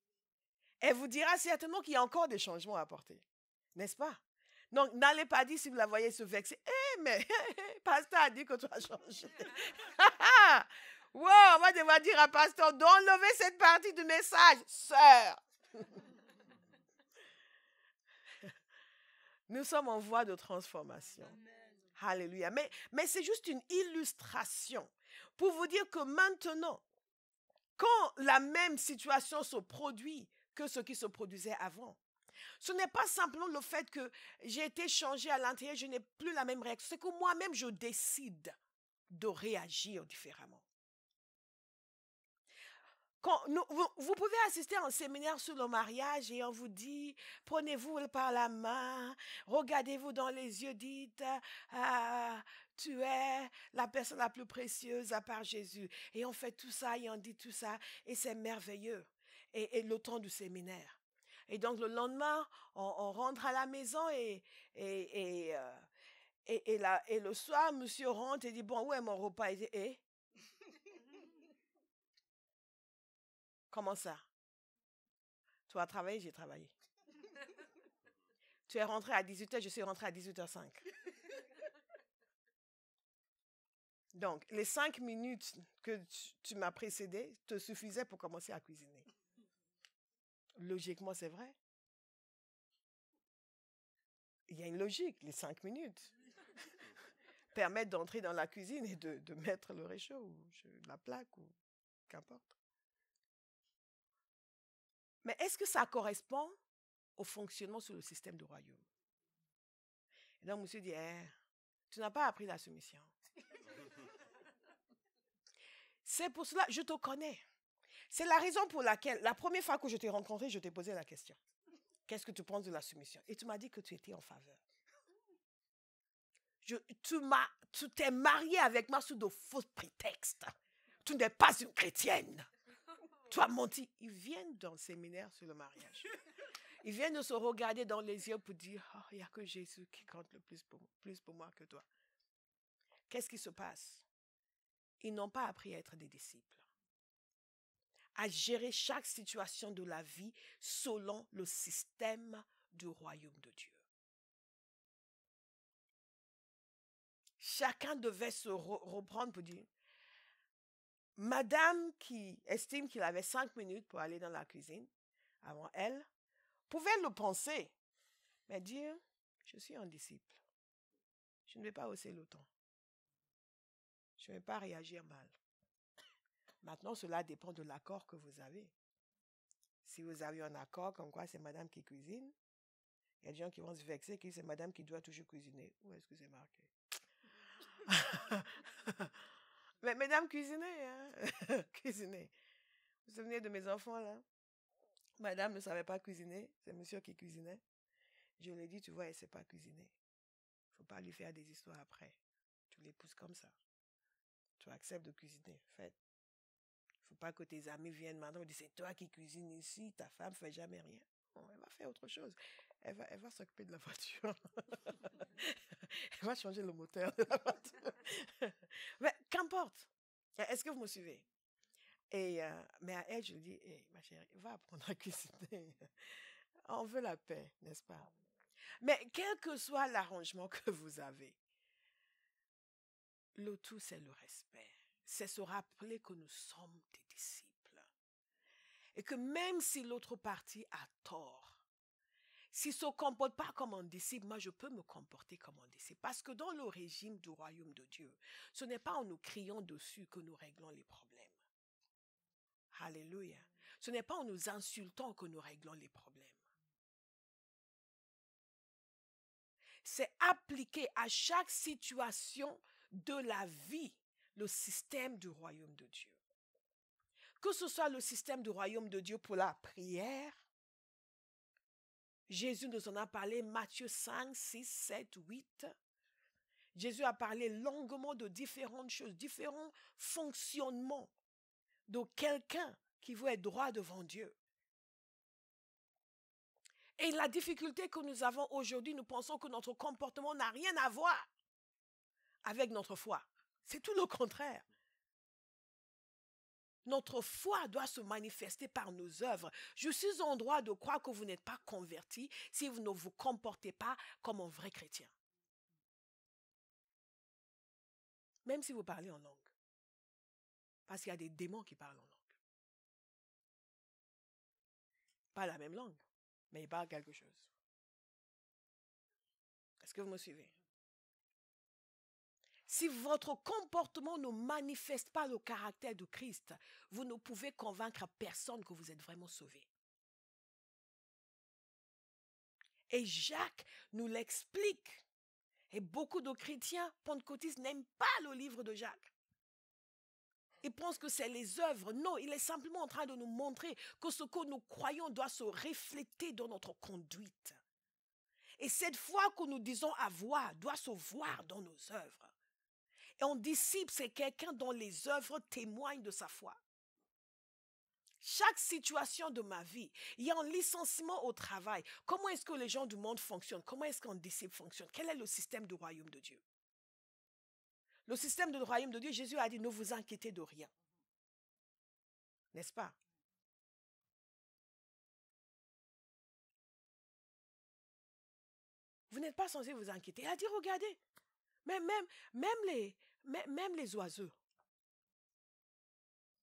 Elle vous dira certainement qu'il y a encore des changements à apporter. N'est-ce pas? Donc, n'allez pas dire si vous la voyez se vexer. Mais pasteur a dit que tu as changé. Wow, on va devoir dire à pasteur d'enlever cette partie du message, sœur. Nous sommes en voie de transformation. Amen. Alléluia. Mais c'est juste une illustration pour vous dire que maintenant, quand la même situation se produit que ce qui se produisait avant, ce n'est pas simplement le fait que j'ai été changé à l'intérieur, je n'ai plus la même réaction. C'est que moi-même, je décide de réagir différemment. Vous pouvez assister à un séminaire sur le mariage et on vous dit, prenez-vous par la main, regardez-vous dans les yeux, dites, ah, tu es la personne la plus précieuse à part Jésus. Et on fait tout ça et on dit tout ça et c'est merveilleux. Et le temps du séminaire. Et donc le lendemain, on rentre à la maison et le soir, monsieur rentre et dit, bon, où est mon repas? Il dit, comment ça? Tu as travaillé, j'ai travaillé. Tu es rentré à 18h, je suis rentré à 18h05. Donc, les 5 minutes que tu m'as précédé te suffisaient pour commencer à cuisiner. Logiquement, c'est vrai. Il y a une logique, les 5 minutes permettent d'entrer dans la cuisine et de mettre le réchaud ou la plaque ou qu'importe. Mais est-ce que ça correspond au fonctionnement sur le système du royaume? Et donc, monsieur dit, tu n'as pas appris la soumission. C'est pour cela, je te connais. C'est la raison pour laquelle, la première fois que je t'ai rencontré, je t'ai posé la question. Qu'est-ce que tu penses de la soumission? Et tu m'as dit que tu étais en faveur. Tu t'es marié avec moi sous de faux prétextes. Tu n'es pas une chrétienne. Tu as menti. Ils viennent dans le séminaire sur le mariage. Ils viennent de se regarder dans les yeux pour dire, oh, il n'y a que Jésus qui compte le plus pour moi que toi. Qu'est-ce qui se passe? Ils n'ont pas appris à être des disciples, à gérer chaque situation de la vie selon le système du royaume de Dieu. Chacun devait se reprendre pour dire, madame qui estime qu'il avait 5 minutes pour aller dans la cuisine, avant elle, pouvait le penser, mais dire, je suis un disciple. Je ne vais pas hausser le ton. Je ne vais pas réagir mal. Maintenant, cela dépend de l'accord que vous avez. Si vous avez un accord comme quoi c'est madame qui cuisine, il y a des gens qui vont se vexer que c'est madame qui doit toujours cuisiner. Où est-ce que c'est marqué? Mais mesdames, cuisinez, hein? Cuisinez. Vous vous souvenez de mes enfants, là? Madame ne savait pas cuisiner, c'est monsieur qui cuisinait. Je lui ai dit, tu vois, elle ne sait pas cuisiner. Il ne faut pas lui faire des histoires après. Tu l'épouses comme ça. Tu acceptes de cuisiner, faites. Il ne faut pas que tes amis viennent maintenant et disent, c'est toi qui cuisines ici, ta femme ne fait jamais rien. Bon, elle va faire autre chose. Elle va s'occuper de la voiture. Elle va changer le moteur de la voiture. Mais qu'importe. Est-ce que vous me suivez? Mais à elle, je lui dis, hey, ma chérie, va apprendre à cuisiner. On veut la paix, n'est-ce pas? Mais quel que soit l'arrangement que vous avez, le tout, c'est le respect. C'est se rappeler que nous sommes des disciples. Et que même si l'autre partie a tort, s'il ne se comporte pas comme un disciple, moi je peux me comporter comme un disciple. Parce que dans le régime du royaume de Dieu, ce n'est pas en nous criant dessus que nous réglons les problèmes. Alléluia. Ce n'est pas en nous insultant que nous réglons les problèmes. C'est appliquer à chaque situation de la vie le système du royaume de Dieu. Que ce soit le système du royaume de Dieu pour la prière, Jésus nous en a parlé, Matthieu 5, 6, 7, 8. Jésus a parlé longuement de différentes choses, différents fonctionnements de quelqu'un qui veut être droit devant Dieu. Et la difficulté que nous avons aujourd'hui, nous pensons que notre comportement n'a rien à voir avec notre foi. C'est tout le contraire. Notre foi doit se manifester par nos œuvres. Je suis en droit de croire que vous n'êtes pas converti si vous ne vous comportez pas comme un vrai chrétien. Même si vous parlez en langue. Parce qu'il y a des démons qui parlent en langue. Pas la même langue, mais ils parlent quelque chose. Est-ce que vous me suivez? Si votre comportement ne manifeste pas le caractère de Christ, vous ne pouvez convaincre personne que vous êtes vraiment sauvé. Et Jacques nous l'explique. Et beaucoup de chrétiens pentecôtistes n'aiment pas le livre de Jacques. Il pense que c'est les œuvres. Non, il est simplement en train de nous montrer que ce que nous croyons doit se refléter dans notre conduite. Et cette foi que nous disons avoir doit se voir dans nos œuvres. Et un disciple, c'est quelqu'un dont les œuvres témoignent de sa foi. Chaque situation de ma vie, il y a un licenciement au travail. Comment est-ce que les gens du monde fonctionnent? Comment est-ce qu'un disciple fonctionne? Quel est le système du royaume de Dieu? Le système du royaume de Dieu, Jésus a dit, ne vous inquiétez de rien. N'est-ce pas? Vous n'êtes pas censé vous inquiéter. Il a dit, regardez, même les oiseaux,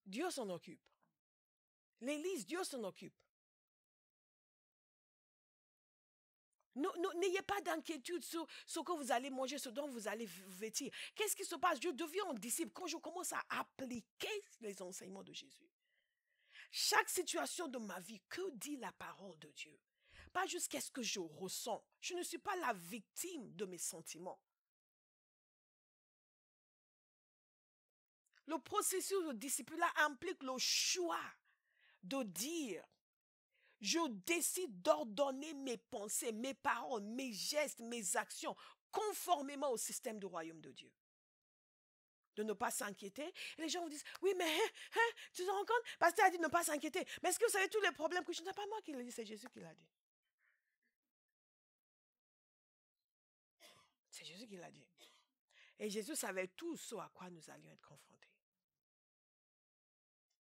Dieu s'en occupe. L'Église, Dieu s'en occupe. N'ayez pas d'inquiétude sur ce que vous allez manger, ce dont vous allez vêtir. Qu'est-ce qui se passe? Je deviens un disciple quand je commence à appliquer les enseignements de Jésus. Chaque situation de ma vie, que dit la parole de Dieu? Pas juste qu'est-ce que je ressens. Je ne suis pas la victime de mes sentiments. Le processus de discipulat implique le choix de dire, je décide d'ordonner mes pensées, mes paroles, mes gestes, mes actions, conformément au système du royaume de Dieu. De ne pas s'inquiéter. Et les gens vous disent, oui, mais tu te rends compte? Pasteur a dit de ne pas s'inquiéter. Mais est-ce que vous savez tous les problèmes que je n'ai pas moi qui l'a dit, c'est Jésus qui l'a dit. C'est Jésus qui l'a dit. Et Jésus savait tout ce à quoi nous allions être confrontés.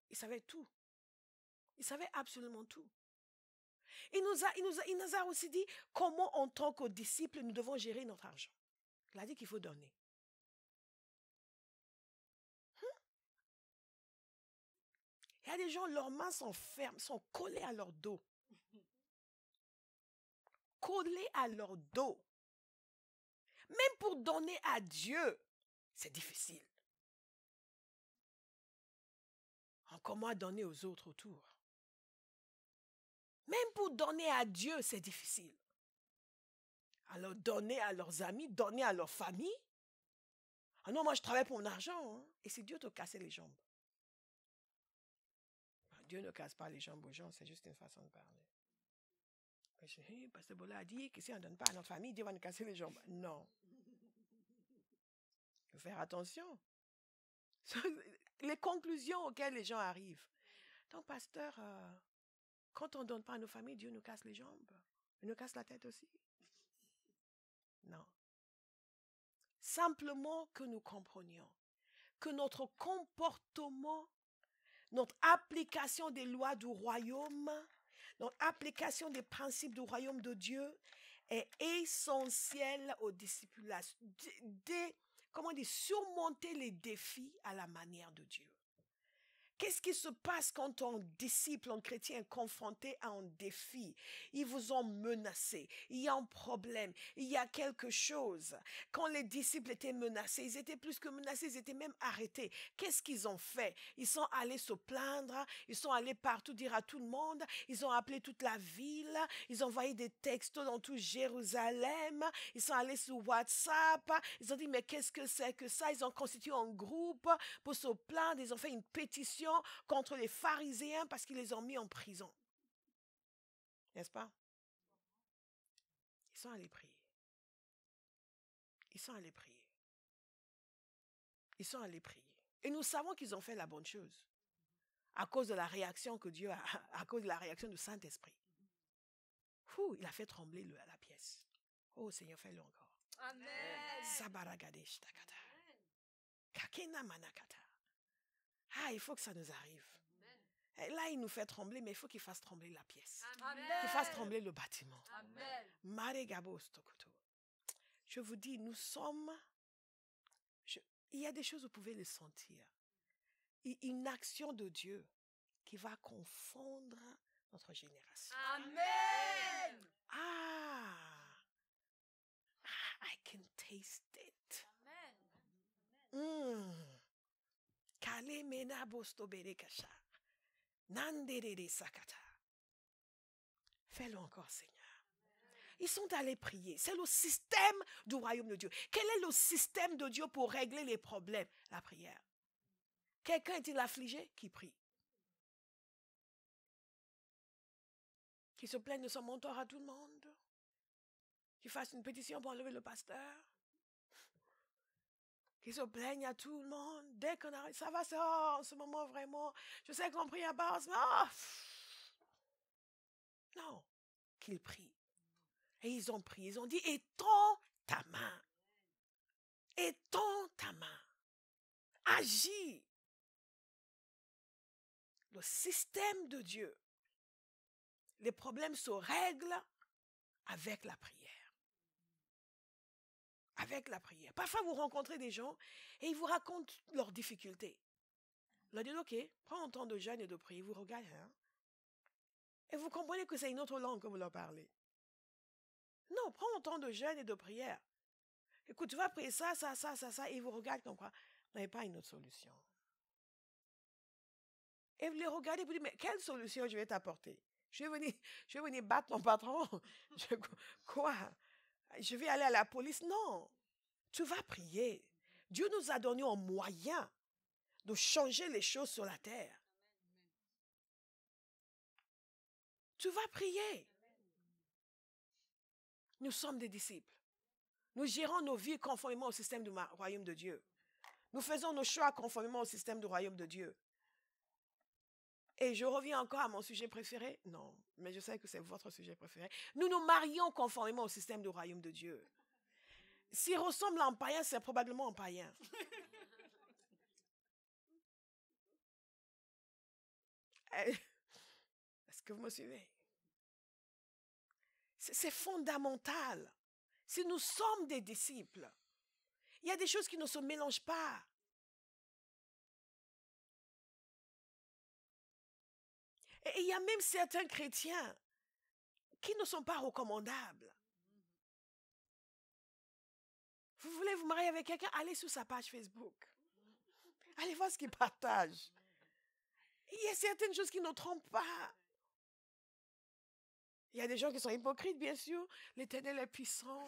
Il savait tout. Il savait absolument tout. Il nous a aussi dit comment, en tant que disciples, nous devons gérer notre argent. Il a dit qu'il faut donner. Il y a des gens, leurs mains sont fermes, sont collées à leur dos. Collées à leur dos. Même pour donner à Dieu, c'est difficile. Encore moins donner aux autres autour. Même pour donner à Dieu, c'est difficile. Alors donner à leurs amis, donner à leur famille. Ah non, moi je travaille pour mon argent. Hein. Et si Dieu te cassait les jambes? Dieu ne casse pas les jambes aux gens, c'est juste une façon de parler. Pasteur Bola a dit que si on ne donne pas à notre famille, Dieu va nous casser les jambes. Non. Il faut faire attention. Les conclusions auxquelles les gens arrivent. Donc, pasteur, quand on ne donne pas à nos familles, Dieu nous casse les jambes. Il nous casse la tête aussi. Non. Simplement que nous comprenions que notre comportement, notre application des lois du royaume, notre application des principes du royaume de Dieu est essentielle au discipulat. Comment dire, surmonter les défis à la manière de Dieu. Qu'est-ce qui se passe quand un disciple, un chrétien est confronté à un défi? Ils vous ont menacé, il y a un problème, il y a quelque chose. Quand les disciples étaient menacés, ils étaient plus que menacés, ils étaient même arrêtés. Qu'est-ce qu'ils ont fait? Ils sont allés se plaindre, ils sont allés partout dire à tout le monde, ils ont appelé toute la ville, ils ont envoyé des textos dans tout Jérusalem, ils sont allés sur WhatsApp, ils ont dit mais qu'est-ce que c'est que ça? Ils ont constitué un groupe pour se plaindre, ils ont fait une pétition contre les pharisiens parce qu'ils les ont mis en prison. N'est-ce pas? Ils sont allés prier. Ils sont allés prier. Ils sont allés prier. Et nous savons qu'ils ont fait la bonne chose. À cause de la réaction que Dieu a, à cause de la réaction du Saint-Esprit. Il a fait trembler la pièce. Oh Seigneur, fais-le encore. Amen. Sabaragadeh takata. Kakena manakata. Ah, il faut que ça nous arrive. Et là, il nous fait trembler, mais il faut qu'il fasse trembler la pièce. Qu'il fasse trembler le bâtiment. Je vous dis, nous sommes... il y a des choses, vous pouvez les sentir. Une action de Dieu qui va confondre notre génération. Amen. I can taste it. Amen. Fais-le encore, Seigneur. Ils sont allés prier. C'est le système du royaume de Dieu. Quel est le système de Dieu pour régler les problèmes? La prière. Quelqu'un est-il affligé? Qui prie. Qui se plaigne de son mentor à tout le monde? Qui fasse une pétition pour enlever le pasteur? Qui se plaigne à tout le monde? Dès qu'on arrive, ça va, en ce moment vraiment, je sais qu'on prie à base, mais non, qu'ils prient. Et ils ont prié, ils ont dit, étends ta main. Étends ta main. Agis. Le système de Dieu. Les problèmes se règlent avec la prière. Avec la prière. Parfois, vous rencontrez des gens et ils vous racontent leurs difficultés. Ils leur disent, ok, prends un temps de jeûne et de prière. Vous regardez, hein? Et vous comprenez que c'est une autre langue que vous leur parlez. Non, prends un temps de jeûne et de prière. Écoute, tu vas prier ça, et ils vous regardent comme quoi. Vous n'avez pas une autre solution. Et vous les regardez et vous dites, mais quelle solution je vais t'apporter? Je vais venir battre mon patron. Quoi? Je vais aller à la police? Non. Tu vas prier. Dieu nous a donné un moyen de changer les choses sur la terre. Tu vas prier. Nous sommes des disciples. Nous gérons nos vies conformément au système du royaume de Dieu. Nous faisons nos choix conformément au système du royaume de Dieu. Et je reviens encore à mon sujet préféré. Non, mais je sais que c'est votre sujet préféré. Nous nous marions conformément au système du royaume de Dieu. S'il ressemble à un païen, c'est probablement un païen. Est-ce que vous me suivez? C'est fondamental. Si nous sommes des disciples, il y a des choses qui ne se mélangent pas. Et il y a même certains chrétiens qui ne sont pas recommandables. Vous voulez vous marier avec quelqu'un? Allez sur sa page Facebook. Allez voir ce qu'il partage. Il y a certaines choses qui ne trompent pas. Il y a des gens qui sont hypocrites, bien sûr. L'Éternel est puissant.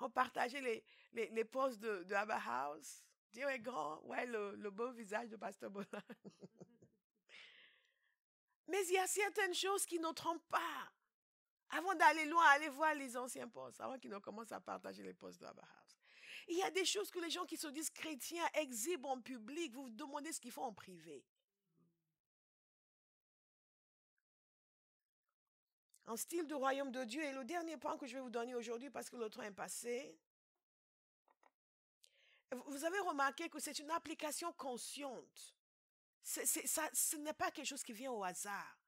On partageait les posts de Abba House. Dieu est grand. Ouais, le beau visage de Pasteur Bolan. Mais il y a certaines choses qui ne trompent pas. Avant d'aller loin, allez voir les anciens posts, avant qu'ils ne commencent à partager les posts de Abba House. Il y a des choses que les gens qui se disent chrétiens exhibent en public. Vous vous demandez ce qu'ils font en privé. En style du royaume de Dieu. Et le dernier point que je vais vous donner aujourd'hui, parce que le temps est passé. Vous avez remarqué que c'est une application consciente. Ce n'est pas quelque chose qui vient au hasard.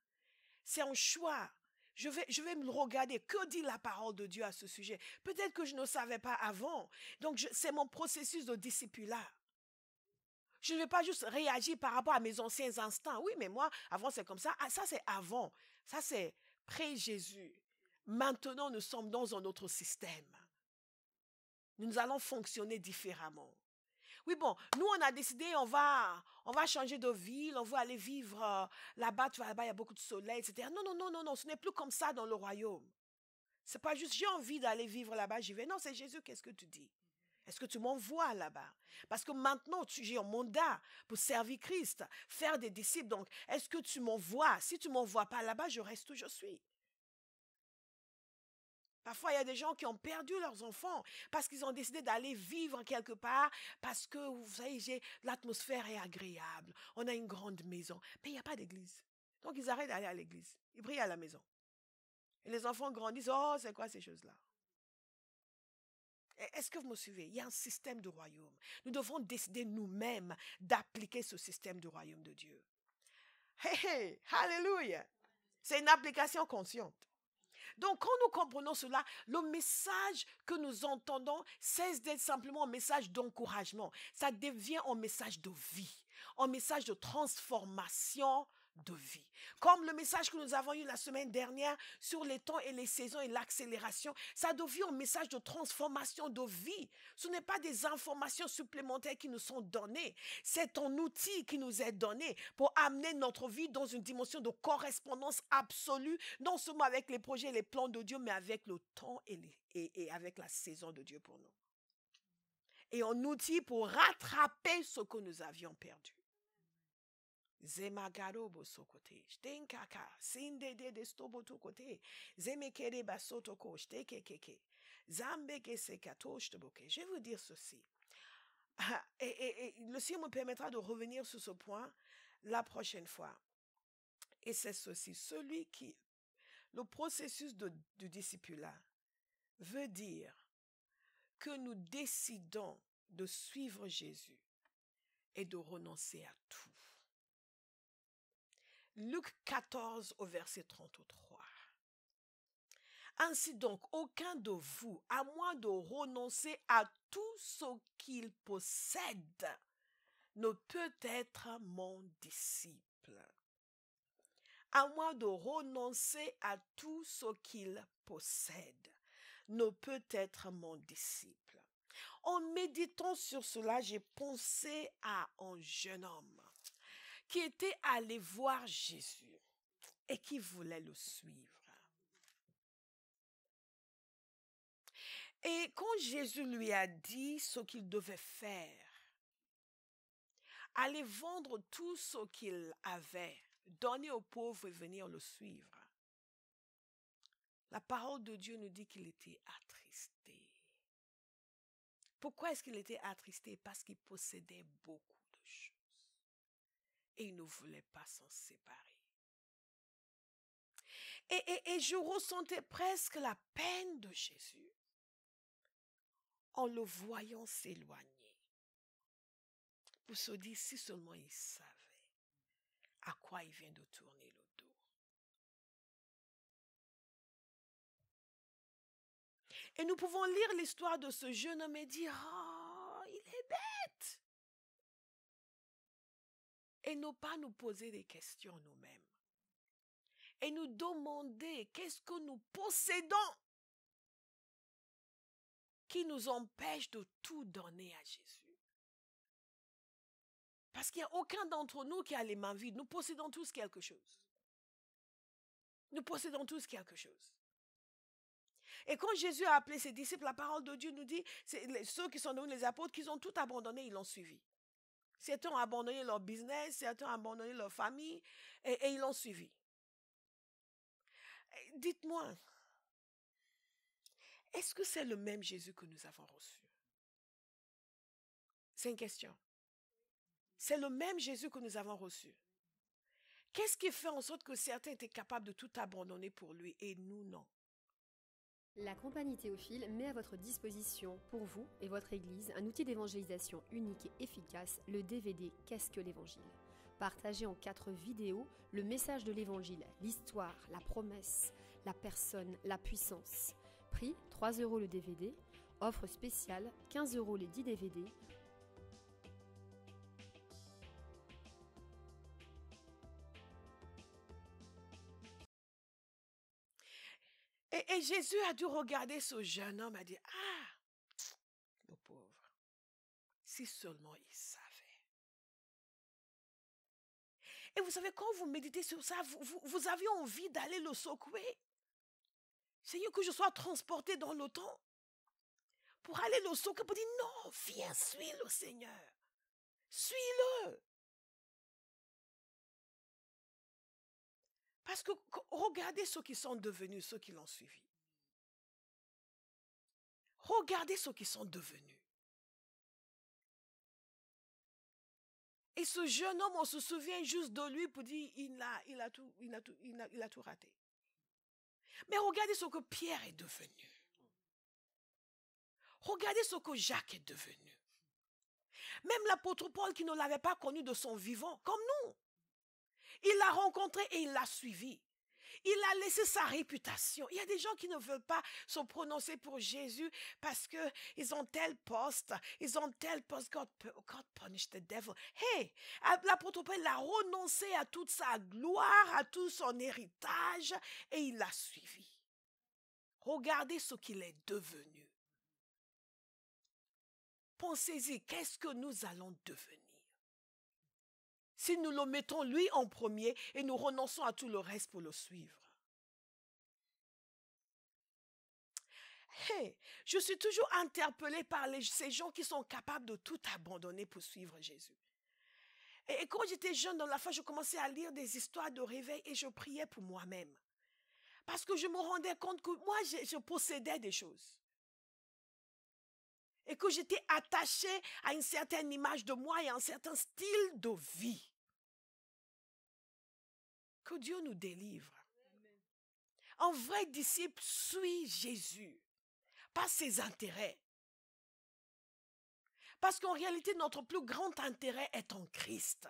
C'est un choix. Je vais me regarder. Que dit la parole de Dieu à ce sujet? Peut-être que je ne savais pas avant. Donc, c'est mon processus de discipulat. Je ne vais pas juste réagir par rapport à mes anciens instants. Oui, mais moi, avant, c'est comme ça. Ah, ça, c'est avant. Ça, c'est pré-Jésus. Maintenant, nous sommes dans un autre système. Nous allons fonctionner différemment. Oui, bon, nous, on a décidé, on va changer de ville, on va aller vivre là-bas, là-bas, il y a beaucoup de soleil, etc. Non, ce n'est plus comme ça dans le royaume. C'est pas juste, j'ai envie d'aller vivre là-bas, j'y vais. Non, c'est Jésus, qu'est-ce que tu dis? Est-ce que tu m'envoies là-bas? Parce que maintenant, j'ai un mandat pour servir Christ, faire des disciples. Donc, est-ce que tu m'envoies? Si tu ne m'envoies pas là-bas, je reste où je suis. Parfois, il y a des gens qui ont perdu leurs enfants parce qu'ils ont décidé d'aller vivre quelque part parce que, vous savez, l'atmosphère est agréable. On a une grande maison, mais il n'y a pas d'église. Donc, ils arrêtent d'aller à l'église. Ils prient à la maison. Et les enfants grandissent. Oh, c'est quoi ces choses-là? Est-ce que vous me suivez? Il y a un système du royaume. Nous devons décider nous-mêmes d'appliquer ce système du royaume de Dieu. Hey, alléluia! C'est une application consciente. Donc, quand nous comprenons cela, le message que nous entendons cesse d'être simplement un message d'encouragement. Ça devient un message de vie, un message de transformation de vie. Comme le message que nous avons eu la semaine dernière sur les temps et les saisons et l'accélération, ça devient un message de transformation de vie. Ce n'est pas des informations supplémentaires qui nous sont données. C'est un outil qui nous est donné pour amener notre vie dans une dimension de correspondance absolue, non seulement avec les projets et les plans de Dieu, mais avec le temps et avec la saison de Dieu pour nous. et un outil pour rattraper ce que nous avions perdu. Zemagarobo sokote, stenkaka, sindede de stoboto kote, zemekere basotoko, stekekeke, zambeke sekato shteboke. Je vais vous dire ceci. Et le Seigneur me permettra de revenir sur ce point la prochaine fois. Et c'est ceci. Le processus du discipulat veut dire que nous décidons de suivre Jésus et de renoncer à tout. Luc 14 au verset 33. Ainsi donc, aucun de vous, à moins de renoncer à tout ce qu'il possède, ne peut être mon disciple. À moins de renoncer à tout ce qu'il possède, ne peut être mon disciple. En méditant sur cela, j'ai pensé à un jeune homme qui était allé voir Jésus et qui voulait le suivre. Et quand Jésus lui a dit ce qu'il devait faire, aller vendre tout ce qu'il avait, donner aux pauvres et venir le suivre, la parole de Dieu nous dit qu'il était attristé. Pourquoi est-ce qu'il était attristé? Parce qu'il possédait beaucoup de choses. Et il ne voulait pas s'en séparer. Et je ressentais presque la peine de Jésus en le voyant s'éloigner. Pour se dire, si seulement il savait à quoi il vient de tourner le dos. Et nous pouvons lire l'histoire de ce jeune homme et dire, oh, il est bête. Et ne pas nous poser des questions nous-mêmes. Et nous demander qu'est-ce que nous possédons qui nous empêche de tout donner à Jésus. Parce qu'il n'y a aucun d'entre nous qui a les mains vides. Nous possédons tous quelque chose. Nous possédons tous quelque chose. Et quand Jésus a appelé ses disciples, la parole de Dieu nous dit, ceux qui sont devenus les apôtres, qu'ils ont tout abandonné, ils l'ont suivi. Certains ont abandonné leur business, certains ont abandonné leur famille, et ils l'ont suivi. Dites-moi, est-ce que c'est le même Jésus que nous avons reçu? C'est une question. C'est le même Jésus que nous avons reçu. Qu'est-ce qui fait en sorte que certains étaient capables de tout abandonner pour lui et nous non? La Compagnie Théophile met à votre disposition, pour vous et votre Église, un outil d'évangélisation unique et efficace, le DVD Qu'est-ce que l'Évangile? Partagé en 4 vidéos, le message de l'Évangile, l'histoire, la promesse, la personne, la puissance. Prix 3 € le DVD, offre spéciale 15 € les 10 DVD. Et Jésus a dû regarder ce jeune homme et dire, ah, le pauvre, si seulement il savait. Et vous savez, quand vous méditez sur ça, vous avez envie d'aller le secouer. Seigneur, que je sois transporté dans le temps pour aller le secouer, pour dire, non, viens, suis le Seigneur. Suis-le. Parce que regardez ceux qui sont devenus, ceux qui l'ont suivi. Regardez ceux qui sont devenus. Et ce jeune homme, on se souvient juste de lui pour dire, il a tout raté. Mais regardez ce que Pierre est devenu. Regardez ce que Jacques est devenu. Même l'apôtre Paul qui ne l'avait pas connu de son vivant, comme nous. Il l'a rencontré et il l'a suivi. Il a laissé sa réputation. Il y a des gens qui ne veulent pas se prononcer pour Jésus parce qu'ils ont tel poste. Ils ont tel poste. God punish the devil. Hey, l'apôtre Paul a renoncé à toute sa gloire, à tout son héritage et il l'a suivi. Regardez ce qu'il est devenu. Pensez-y, qu'est-ce que nous allons devenir? Si nous le mettons lui en premier et nous renonçons à tout le reste pour le suivre. Hey, je suis toujours interpellée par ces gens qui sont capables de tout abandonner pour suivre Jésus. Et quand j'étais jeune dans la foi, je commençais à lire des histoires de réveil et je priais pour moi-même. Parce que je me rendais compte que moi, je possédais des choses. Et que j'étais attachée à une certaine image de moi et à un certain style de vie. Que Dieu nous délivre. Un vrai disciple suit Jésus, pas ses intérêts. Parce qu'en réalité, notre plus grand intérêt est en Christ.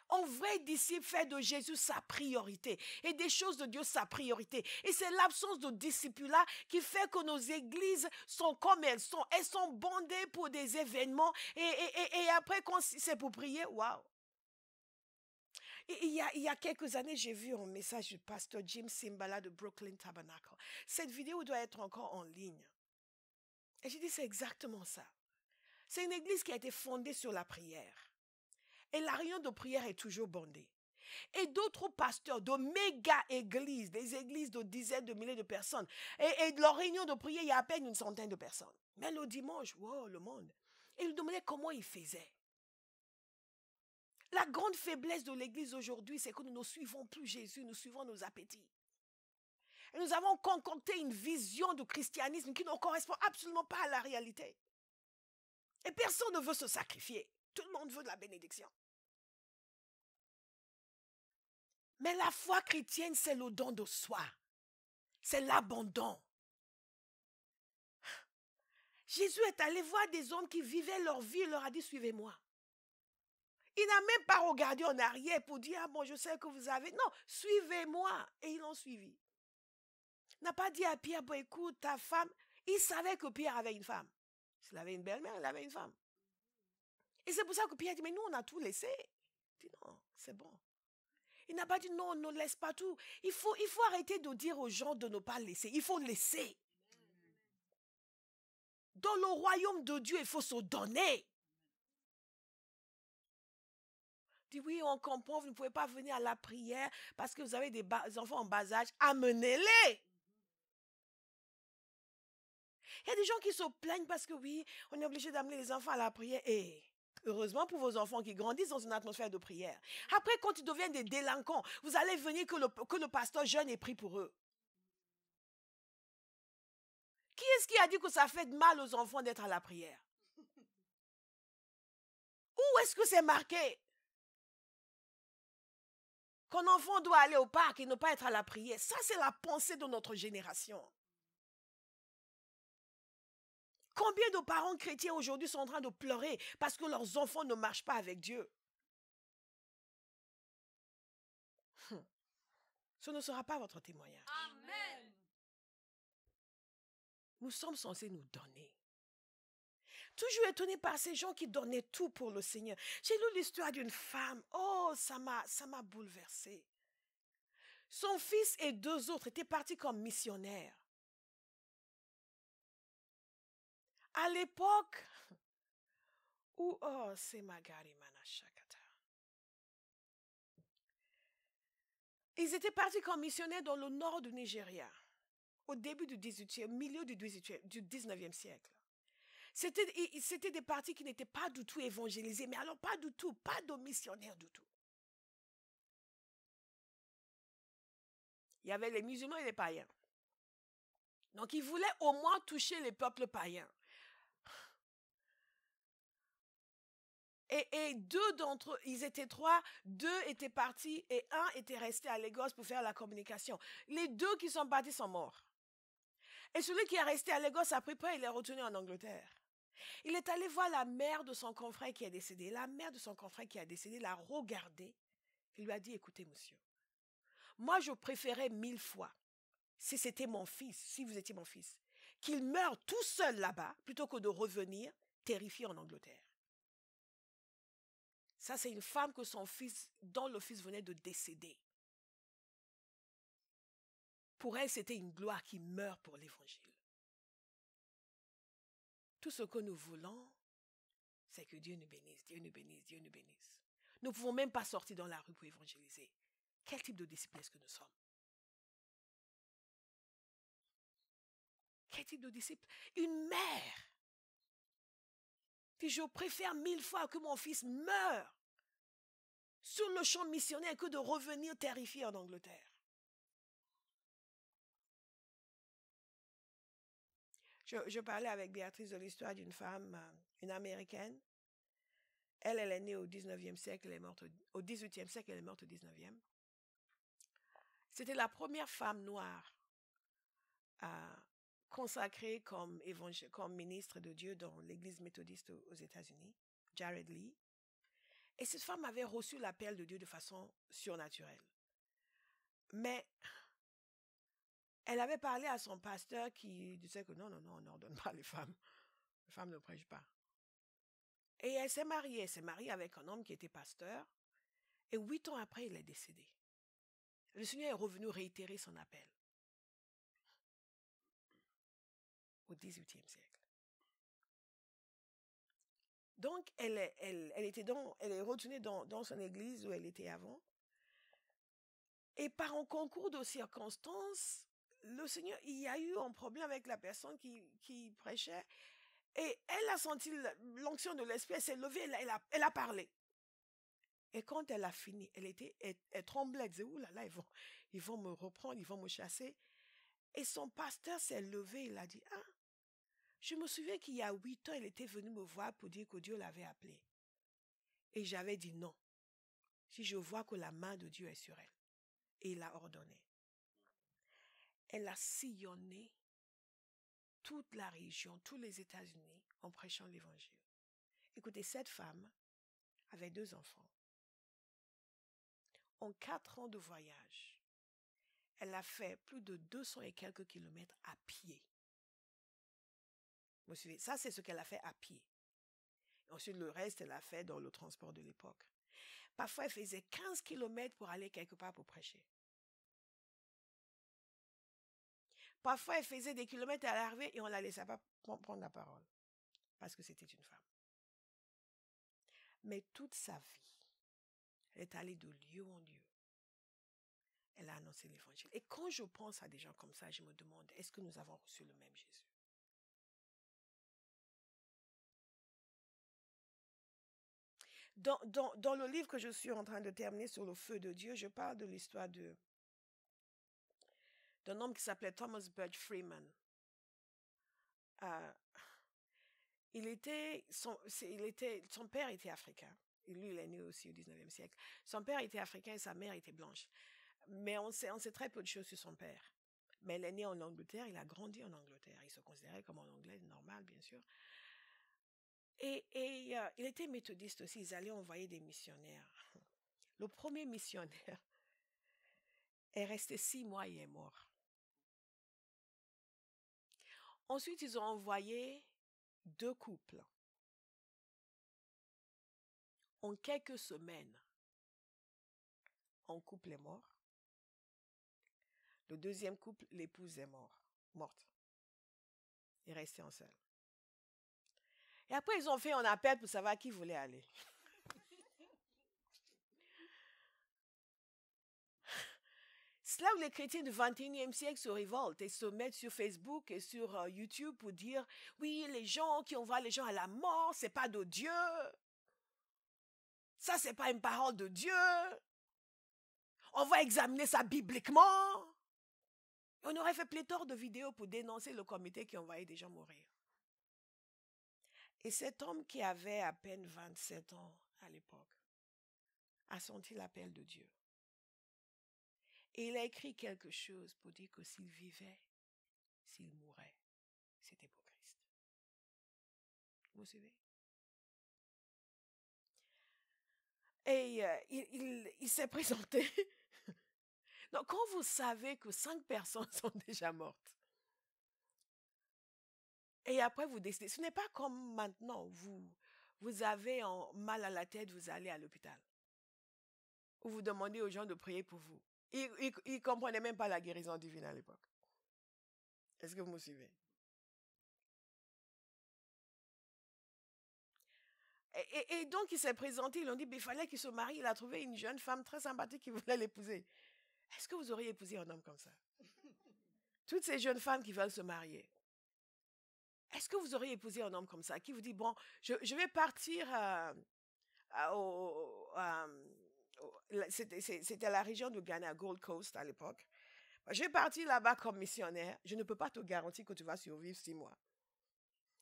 Un vrai disciple fait de Jésus sa priorité et des choses de Dieu sa priorité. Et c'est l'absence de disciple-là qui fait que nos églises sont comme elles sont. Elles sont bondées pour des événements et après, quand c'est pour prier, waouh! Il y a quelques années, j'ai vu un message du pasteur Jim Simbala de Brooklyn Tabernacle. Cette vidéo doit être encore en ligne. Et j'ai dit, c'est exactement ça. C'est une église qui a été fondée sur la prière. Et la réunion de prière est toujours bondée. Et d'autres pasteurs de méga-églises, des églises de dizaines de milliers de personnes, et leur réunion de prière, il y a à peine une centaine de personnes. Mais le dimanche, wow, le monde. Et ils demandaient comment ils faisaient. La grande faiblesse de l'église aujourd'hui, c'est que nous ne suivons plus Jésus, nous suivons nos appétits. Et nous avons concocté une vision du christianisme qui ne correspond absolument pas à la réalité. Et personne ne veut se sacrifier. Tout le monde veut de la bénédiction. Mais la foi chrétienne, c'est le don de soi. C'est l'abandon. Jésus est allé voir des hommes qui vivaient leur vie et leur a dit, suivez-moi. Il n'a même pas regardé en arrière pour dire, ah bon, je sais que vous avez. Non, suivez-moi. Et ils l'ont suivi. Il n'a pas dit à Pierre, bon, écoute, ta femme. Il savait que Pierre avait une femme. S'il avait une belle-mère, il avait une femme. Et c'est pour ça que Pierre dit, mais nous, on a tout laissé. Il dit, non, c'est bon. Il n'a pas dit, non, ne laisse pas tout. Il faut arrêter de dire aux gens de ne pas laisser. Il faut laisser. Dans le royaume de Dieu, il faut se donner. Il dit, oui, on comprend, vous ne pouvez pas venir à la prière parce que vous avez des enfants en bas âge. Amenez-les. Il y a des gens qui se plaignent parce que oui, on est obligé d'amener les enfants à la prière. Et heureusement pour vos enfants qui grandissent dans une atmosphère de prière. Après, quand ils deviennent des délinquants, vous allez venir que le pasteur jeune ait pris pour eux. Qui est-ce qui a dit que ça fait de mal aux enfants d'être à la prière? Où est-ce que c'est marqué qu'un enfant doit aller au parc et ne pas être à la prière? Ça, c'est la pensée de notre génération. Combien de parents chrétiens aujourd'hui sont en train de pleurer parce que leurs enfants ne marchent pas avec Dieu? Ce ne sera pas votre témoignage. Amen. Nous sommes censés nous donner. Toujours étonné par ces gens qui donnaient tout pour le Seigneur. J'ai lu l'histoire d'une femme. Oh, ça m'a bouleversée. Son fils et deux autres étaient partis comme missionnaires. À l'époque où, oh, c'est Magari Manashakata. Ils étaient partis comme missionnaires dans le nord du Nigeria, au début du 18e, milieu du 19e siècle. C'était des partis qui n'étaient pas du tout évangélisés, mais alors pas du tout, pas de missionnaires du tout. Il y avait les musulmans et les païens. Donc ils voulaient au moins toucher les peuples païens. Et deux d'entre eux, ils étaient trois, deux étaient partis et un était resté à Lagos pour faire la communication. Les deux qui sont partis sont morts. Et celui qui est resté à Lagos a pris peur, il est retourné en Angleterre. Il est allé voir la mère de son confrère qui est décédé. La mère de son confrère qui est décédé l'a regardé et lui a dit, écoutez monsieur, moi je préférais 1000 fois, si c'était mon fils, si vous étiez mon fils, qu'il meure tout seul là-bas plutôt que de revenir terrifié en Angleterre. Ça, c'est une femme que son fils, dont le fils venait de décéder. Pour elle, c'était une gloire qui meurt pour l'évangile. Tout ce que nous voulons, c'est que Dieu nous bénisse, Dieu nous bénisse, Dieu nous bénisse. Nous ne pouvons même pas sortir dans la rue pour évangéliser. Quel type de discipline est-ce que nous sommes? quel type de disciple? Une mère. Puis je préfère 1000 fois que mon fils meure sur le champ missionnaire que de revenir terrifié en Angleterre. Je parlais avec Béatrice de l'histoire d'une femme, une Américaine. Elle est née au 19e siècle, elle est morte au 18e siècle, elle est morte au 19e. C'était la première femme noire consacrée comme ministre de Dieu dans l'église méthodiste aux États-Unis, Jared Lee. Et cette femme avait reçu l'appel de Dieu de façon surnaturelle. Mais elle avait parlé à son pasteur qui disait que non, on n'ordonne pas les femmes. Les femmes ne prêchent pas. Et elle s'est mariée avec un homme qui était pasteur. Et 8 ans après, il est décédé. Le Seigneur est revenu réitérer son appel. Au 18e siècle. Donc, elle est retournée dans son église où elle était avant. Et par un concours de circonstances, le Seigneur, il y a eu un problème avec la personne qui prêchait. Et elle a senti l'onction de l'Esprit, elle s'est levée, elle a parlé. Et quand elle a fini, elle tremblait, elle disait, ouh là là, ils vont me reprendre, ils vont me chasser. Et son pasteur s'est levé, il a dit, ah, je me souviens qu'il y a 8 ans, elle était venue me voir pour dire que Dieu l'avait appelée. Et j'avais dit non. Si je vois que la main de Dieu est sur elle. Et il l'a ordonné. Elle a sillonné toute la région, tous les États-Unis en prêchant l'évangile. Écoutez, cette femme avait 2 enfants. En 4 ans de voyage, elle a fait plus de 200 et quelques kilomètres à pied. Vous suivez? Ça, c'est ce qu'elle a fait à pied. Ensuite, le reste, elle a fait dans le transport de l'époque. Parfois, elle faisait 15 kilomètres pour aller quelque part pour prêcher. Parfois, elle faisait des kilomètres à l'arrivée et on ne la laissait pas prendre la parole. Parce que c'était une femme. Mais toute sa vie, elle est allée de lieu en lieu. Elle a annoncé l'évangile. Et quand je pense à des gens comme ça, je me demande, est-ce que nous avons reçu le même Jésus? Dans le livre que je suis en train de terminer sur le feu de Dieu, je parle de l'histoire d'un homme qui s'appelait Thomas Birch Freeman. Son père était africain. Et lui, il est né aussi au 19e siècle. Son père était africain et sa mère était blanche. Mais on sait très peu de choses sur son père. Mais il est né en Angleterre, il a grandi en Angleterre. Il se considérait comme un Anglais normal, bien sûr. Et il était méthodiste aussi. Ils allaient envoyer des missionnaires. Le premier missionnaire est resté 6 mois et est mort. Ensuite, ils ont envoyé 2 couples. En quelques semaines, un couple est mort. Le deuxième couple, l'épouse est morte. Il est resté en seul. Et après, ils ont fait un appel pour savoir qui voulait aller. C'est là où les chrétiens du 21e siècle se révoltent et se mettent sur Facebook et sur YouTube pour dire, oui, les gens qui envoient les gens à la mort, c'est pas de Dieu. Ça, c'est pas une parole de Dieu. On va examiner ça bibliquement. On aurait fait pléthore de vidéos pour dénoncer le comité qui envoyait des gens mourir. Et cet homme qui avait à peine 27 ans à l'époque a senti l'appel de Dieu. Et il a écrit quelque chose pour dire que s'il vivait, s'il mourait, c'était pour Christ. Vous suivez? Et il s'est présenté. Donc, quand vous savez que 5 personnes sont déjà mortes, et après vous décidez, ce n'est pas comme maintenant, vous avez mal à la tête, vous allez à l'hôpital. Ou vous demandez aux gens de prier pour vous. Ils ne comprenaient même pas la guérison divine à l'époque. Est-ce que vous me suivez? Et donc, il s'est présenté, ils ont dit, il fallait qu'il se marie. Il a trouvé une jeune femme très sympathique qui voulait l'épouser. Est-ce que vous auriez épousé un homme comme ça? Toutes ces jeunes femmes qui veulent se marier. Est-ce que vous auriez épousé un homme comme ça qui vous dit, bon, je vais partir c'était la région de Ghana, Gold Coast à l'époque. Je vais partir là-bas comme missionnaire. Je ne peux pas te garantir que tu vas survivre 6 mois.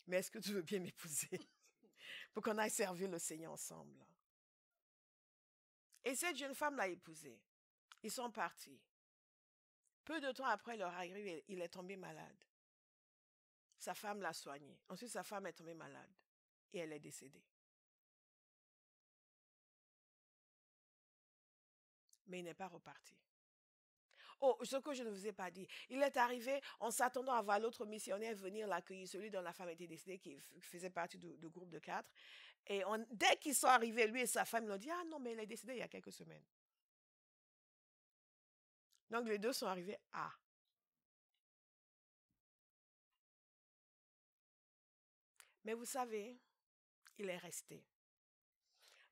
Mais est-ce que tu veux bien m'épouser pour qu'on aille servir le Seigneur ensemble? Et cette jeune femme l'a épousé. Ils sont partis. Peu de temps après leur arrivée, il est tombé malade. Sa femme l'a soigné. Ensuite, sa femme est tombée malade et elle est décédée. Mais il n'est pas reparti. Oh, ce que je ne vous ai pas dit. Il est arrivé en s'attendant à voir l'autre missionnaire venir l'accueillir, celui dont la femme était décédée, qui faisait partie du groupe de 4. Et dès qu'ils sont arrivés, lui et sa femme, ils ont dit, ah non, mais elle est décédée il y a quelques semaines. Donc les deux sont arrivés à. Mais vous savez, il est resté.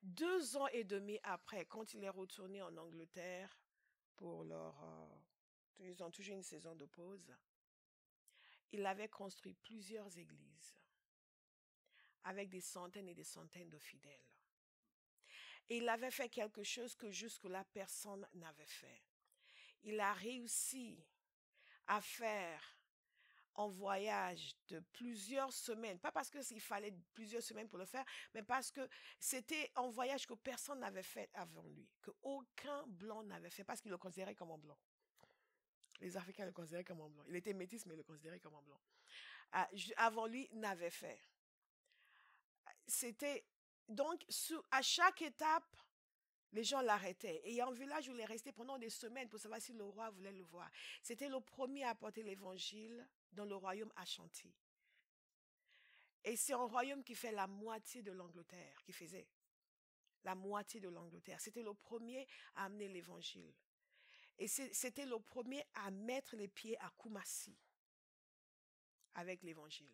2 ans et demi après, quand il est retourné en Angleterre pour ils ont toujours une saison de pause, il avait construit plusieurs églises avec des centaines et des centaines de fidèles. Et il avait fait quelque chose que jusque-là personne n'avait fait. Il a réussi à faire un voyage de plusieurs semaines, pas parce qu'il fallait plusieurs semaines pour le faire, mais parce que c'était un voyage que personne n'avait fait avant lui, qu'aucun blanc n'avait fait, parce qu'il le considérait comme un blanc. Les Africains le considéraient comme un blanc. Il était métis, mais il le considérait comme un blanc. Avant lui, n'avait fait. C'était donc à chaque étape, les gens l'arrêtaient. Et il y a un village où il est resté pendant des semaines pour savoir si le roi voulait le voir. C'était le premier à apporter l'évangile dans le royaume Ashanti. Et c'est un royaume qui fait la moitié de l'Angleterre, qui faisait la moitié de l'Angleterre. C'était le premier à amener l'évangile. Et c'était le premier à mettre les pieds à Kumasi avec l'évangile.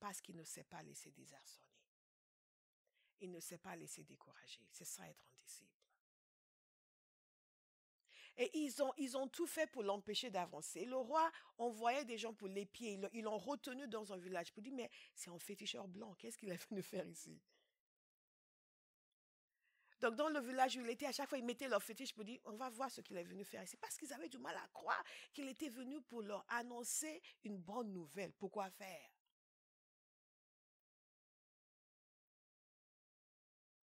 Parce qu'il ne s'est pas laissé désarçonner. Il ne s'est pas laissé décourager. C'est ça être un disciple. Et ils ont tout fait pour l'empêcher d'avancer. Le roi envoyait des gens pour l'épier. Ils l'ont retenu dans un village. Pour dire, mais c'est un féticheur blanc. Qu'est-ce qu'il est venu faire ici? Donc, dans le village où il était, à chaque fois, ils mettaient leur fétiche pour dire, on va voir ce qu'il est venu faire ici. Parce qu'ils avaient du mal à croire qu'il était venu pour leur annoncer une bonne nouvelle. Pourquoi faire?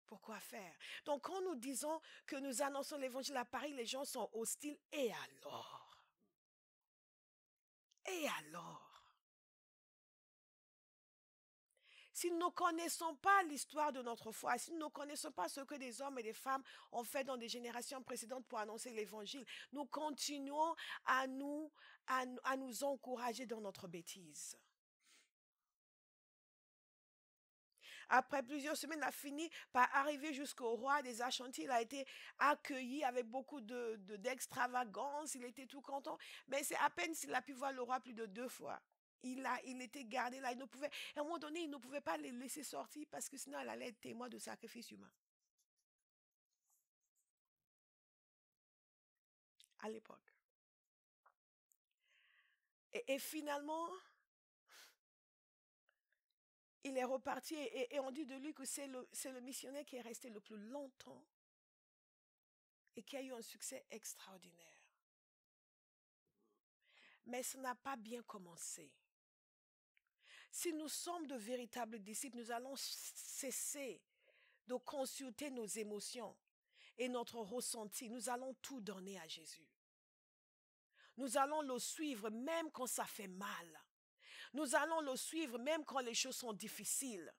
Pourquoi faire? Donc, quand nous disons que nous annonçons l'évangile à Paris, les gens sont hostiles. Et alors? Et alors? Si nous ne connaissons pas l'histoire de notre foi, si nous ne connaissons pas ce que des hommes et des femmes ont fait dans des générations précédentes pour annoncer l'évangile, nous continuons à nous encourager dans notre bêtise. Après plusieurs semaines, il a fini par arriver jusqu'au roi des Ashanti. Il a été accueilli avec beaucoup d'extravagance. Il était tout content. Mais c'est à peine s'il a pu voir le roi plus de 2 fois. Il était gardé là. À un moment donné, il ne pouvait pas les laisser sortir parce que sinon, elle allait être témoin de sacrifice humain. À l'époque. Et finalement, il est reparti et on dit de lui que c'est le missionnaire qui est resté le plus longtemps et qui a eu un succès extraordinaire. Mais ça n'a pas bien commencé. Si nous sommes de véritables disciples, nous allons cesser de consulter nos émotions et notre ressenti. Nous allons tout donner à Jésus. Nous allons le suivre même quand ça fait mal. Nous allons le suivre même quand les choses sont difficiles.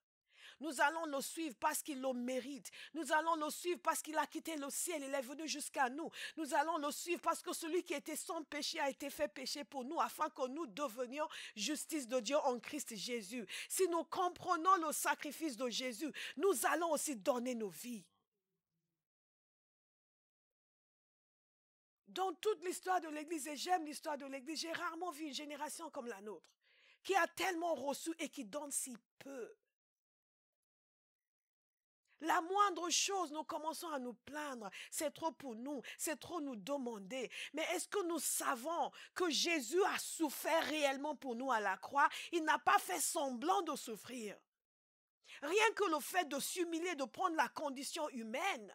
Nous allons le suivre parce qu'il le mérite. Nous allons le suivre parce qu'il a quitté le ciel. Il est venu jusqu'à nous. Nous allons le suivre parce que celui qui était sans péché a été fait péché pour nous afin que nous devenions justice de Dieu en Christ Jésus. Si nous comprenons le sacrifice de Jésus, nous allons aussi donner nos vies. Dans toute l'histoire de l'Église, et j'aime l'histoire de l'Église, j'ai rarement vu une génération comme la nôtre qui a tellement reçu et qui donne si peu. La moindre chose, nous commençons à nous plaindre. C'est trop pour nous, c'est trop nous demander. Mais est-ce que nous savons que Jésus a souffert réellement pour nous à la croix? Il n'a pas fait semblant de souffrir. Rien que le fait de s'humilier, de prendre la condition humaine.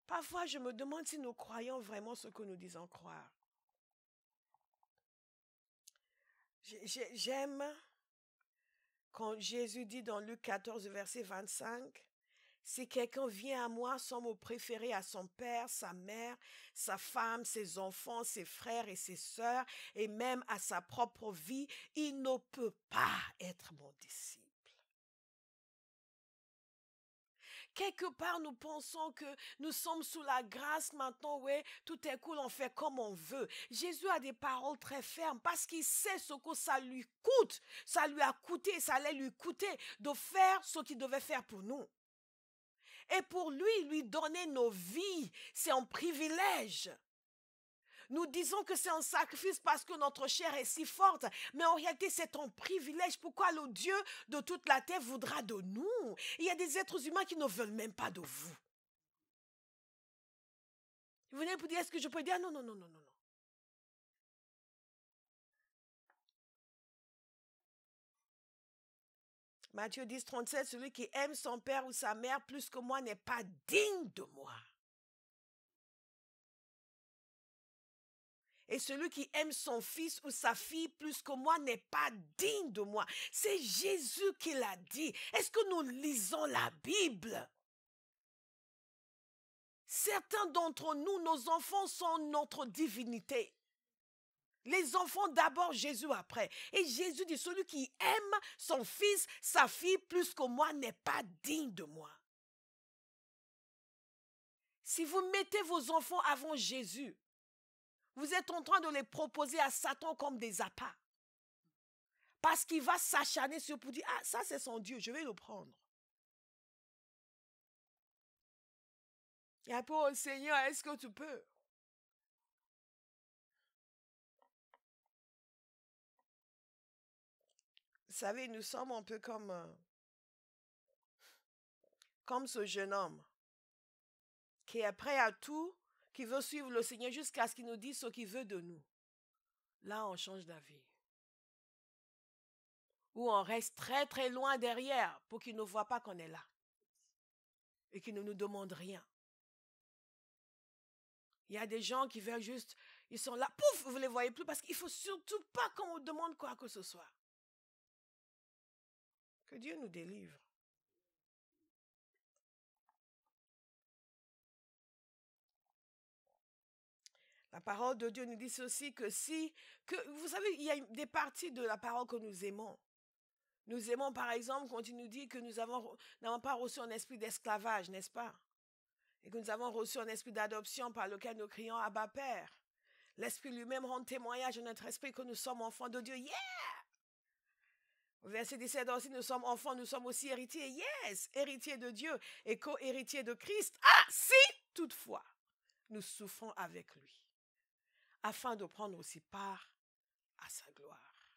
Parfois, je me demande si nous croyons vraiment ce que nous disons croire. J'aime quand Jésus dit dans Luc 14, verset 25, « Si quelqu'un vient à moi sans me préférer à son père, sa mère, sa femme, ses enfants, ses frères et ses sœurs, et même à sa propre vie, il ne peut pas être mon disciple. » Quelque part, nous pensons que nous sommes sous la grâce maintenant, ouais, tout est cool, on fait comme on veut. Jésus a des paroles très fermes parce qu'il sait ce que ça lui coûte. Ça lui a coûté, ça allait lui coûter de faire ce qu'il devait faire pour nous. Et pour lui donner nos vies, c'est un privilège. Nous disons que c'est un sacrifice parce que notre chair est si forte, mais en réalité c'est un privilège. Pourquoi le Dieu de toute la terre voudra de nous? Il y a des êtres humains qui ne veulent même pas de vous. Vous venez pour dire, est-ce que je peux dire non, non, non, non, non, non. Matthieu 10, 37, celui qui aime son père ou sa mère plus que moi n'est pas digne de moi. Et celui qui aime son fils ou sa fille plus que moi n'est pas digne de moi. C'est Jésus qui l'a dit. Est-ce que nous lisons la Bible? Certains d'entre nous, nos enfants sont notre divinité. Les enfants d'abord, Jésus après. Et Jésus dit, celui qui aime son fils, sa fille plus que moi n'est pas digne de moi. Si vous mettez vos enfants avant Jésus, vous êtes en train de les proposer à Satan comme des appâts. Parce qu'il va s'acharner sur pour dire, ah, ça c'est son Dieu, je vais le prendre. Et après, oh Seigneur, est-ce que tu peux? Vous savez, nous sommes un peu comme ce jeune homme qui est prêt à tout, qui veut suivre le Seigneur jusqu'à ce qu'il nous dise ce qu'il veut de nous. Là, on change d'avis. Ou on reste très très loin derrière pour qu'il ne voit pas qu'on est là. Et qu'il ne nous demande rien. Il y a des gens qui veulent juste, ils sont là, pouf, vous ne les voyez plus parce qu'il ne faut surtout pas qu'on vous demande quoi que ce soit. Que Dieu nous délivre. La parole de Dieu nous dit aussi que vous savez, il y a des parties de la parole que nous aimons. Nous aimons par exemple quand il nous dit que nous n'avons pas reçu un esprit d'esclavage, n'est-ce pas? Et que nous avons reçu un esprit d'adoption par lequel nous crions Abba Père. L'esprit lui-même rend témoignage à notre esprit que nous sommes enfants de Dieu. Yeah! Au verset 17 aussi, nous sommes enfants, nous sommes aussi héritiers. Yes! Héritiers de Dieu et co-héritiers de Christ. Ah! Si toutefois, nous souffrons avec lui, afin de prendre aussi part à sa gloire.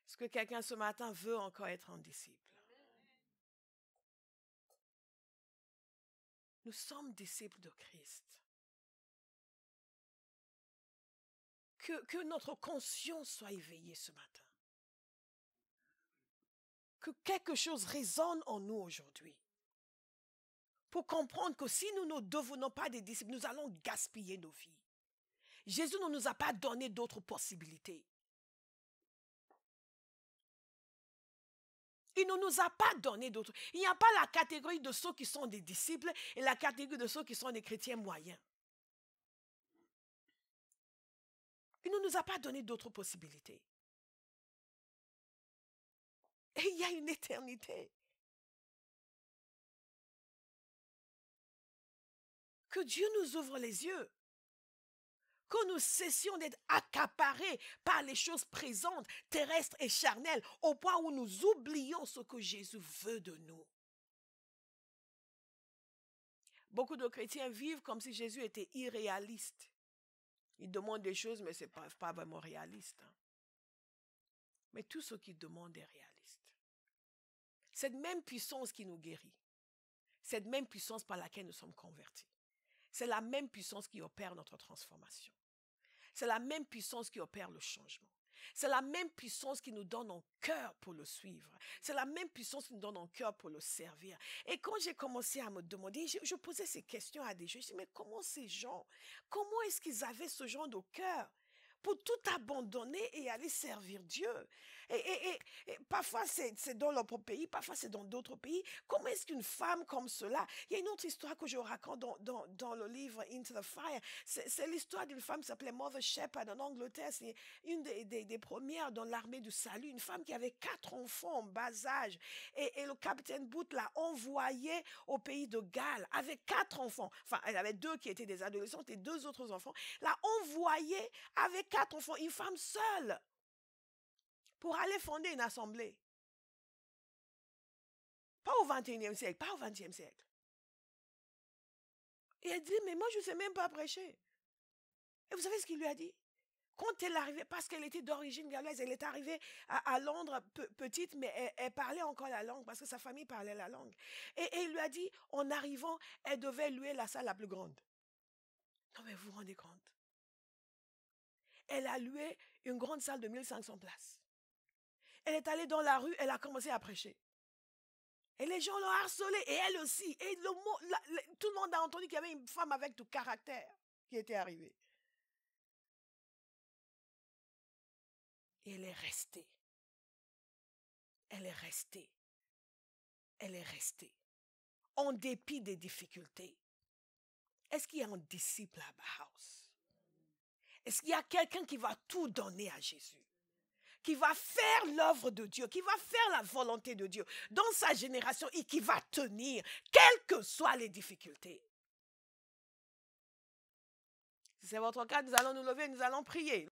Est-ce que quelqu'un ce matin veut encore être un disciple? Nous sommes disciples de Christ. Que notre conscience soit éveillée ce matin. Que quelque chose résonne en nous aujourd'hui. Pour comprendre que si nous ne devenons pas des disciples, nous allons gaspiller nos vies. Jésus ne nous a pas donné d'autres possibilités. Il ne nous a pas donné d'autres. Il n'y a pas la catégorie de ceux qui sont des disciples et la catégorie de ceux qui sont des chrétiens moyens. Il ne nous a pas donné d'autres possibilités. Et il y a une éternité. Que Dieu nous ouvre les yeux. Que nous cessions d'être accaparés par les choses présentes, terrestres et charnelles, au point où nous oublions ce que Jésus veut de nous. Beaucoup de chrétiens vivent comme si Jésus était irréaliste. Ils demandent des choses, mais ce n'est pas vraiment réaliste. Mais tout ce qu'ils demandent est réaliste. Cette même puissance qui nous guérit, cette même puissance par laquelle nous sommes convertis, c'est la même puissance qui opère notre transformation. C'est la même puissance qui opère le changement. C'est la même puissance qui nous donne un cœur pour le suivre. C'est la même puissance qui nous donne un cœur pour le servir. Et quand j'ai commencé à me demander, je posais ces questions à des gens. Je dis, mais comment ces gens, comment est-ce qu'ils avaient ce genre de cœur pour tout abandonner et aller servir Dieu? Et parfois c'est dans notre pays, parfois c'est dans d'autres pays. Comment est-ce qu'une femme comme cela, il y a une autre histoire que je raconte dans le livre Into the Fire, c'est l'histoire d'une femme qui s'appelait Mother Shepard en Angleterre. C'est une des premières dans l'armée du salut, une femme qui avait 4 enfants en bas âge, et le capitaine Booth l'a envoyée au pays de Galles avec 4 enfants. Enfin, elle avait 2 qui étaient des adolescentes et 2 autres enfants. L'a envoyée avec 4 enfants, une femme seule, pour aller fonder une assemblée. Pas au 21e siècle, pas au 20e siècle. Et elle dit, mais moi je ne sais même pas prêcher. Et vous savez ce qu'il lui a dit? Quand elle arrivait, parce qu'elle était d'origine galaise, elle est arrivée à Londres petite, mais elle parlait encore la langue, parce que sa famille parlait la langue. Et il lui a dit, en arrivant, elle devait louer la salle la plus grande. Non mais vous vous rendez compte? Elle a loué une grande salle de 1500 places. Elle est allée dans la rue, elle a commencé à prêcher. Et les gens l'ont harcelée, et elle aussi. Et tout le monde a entendu qu'il y avait une femme avec du caractère qui était arrivée. Et elle est restée. Elle est restée. Elle est restée. En dépit des difficultés. Est-ce qu'il y a un disciple à Bauhaus? Est-ce qu'il y a quelqu'un qui va tout donner à Jésus? Qui va faire l'œuvre de Dieu, qui va faire la volonté de Dieu dans sa génération et qui va tenir, quelles que soient les difficultés. Si c'est votre cas, nous allons nous lever, nous allons prier.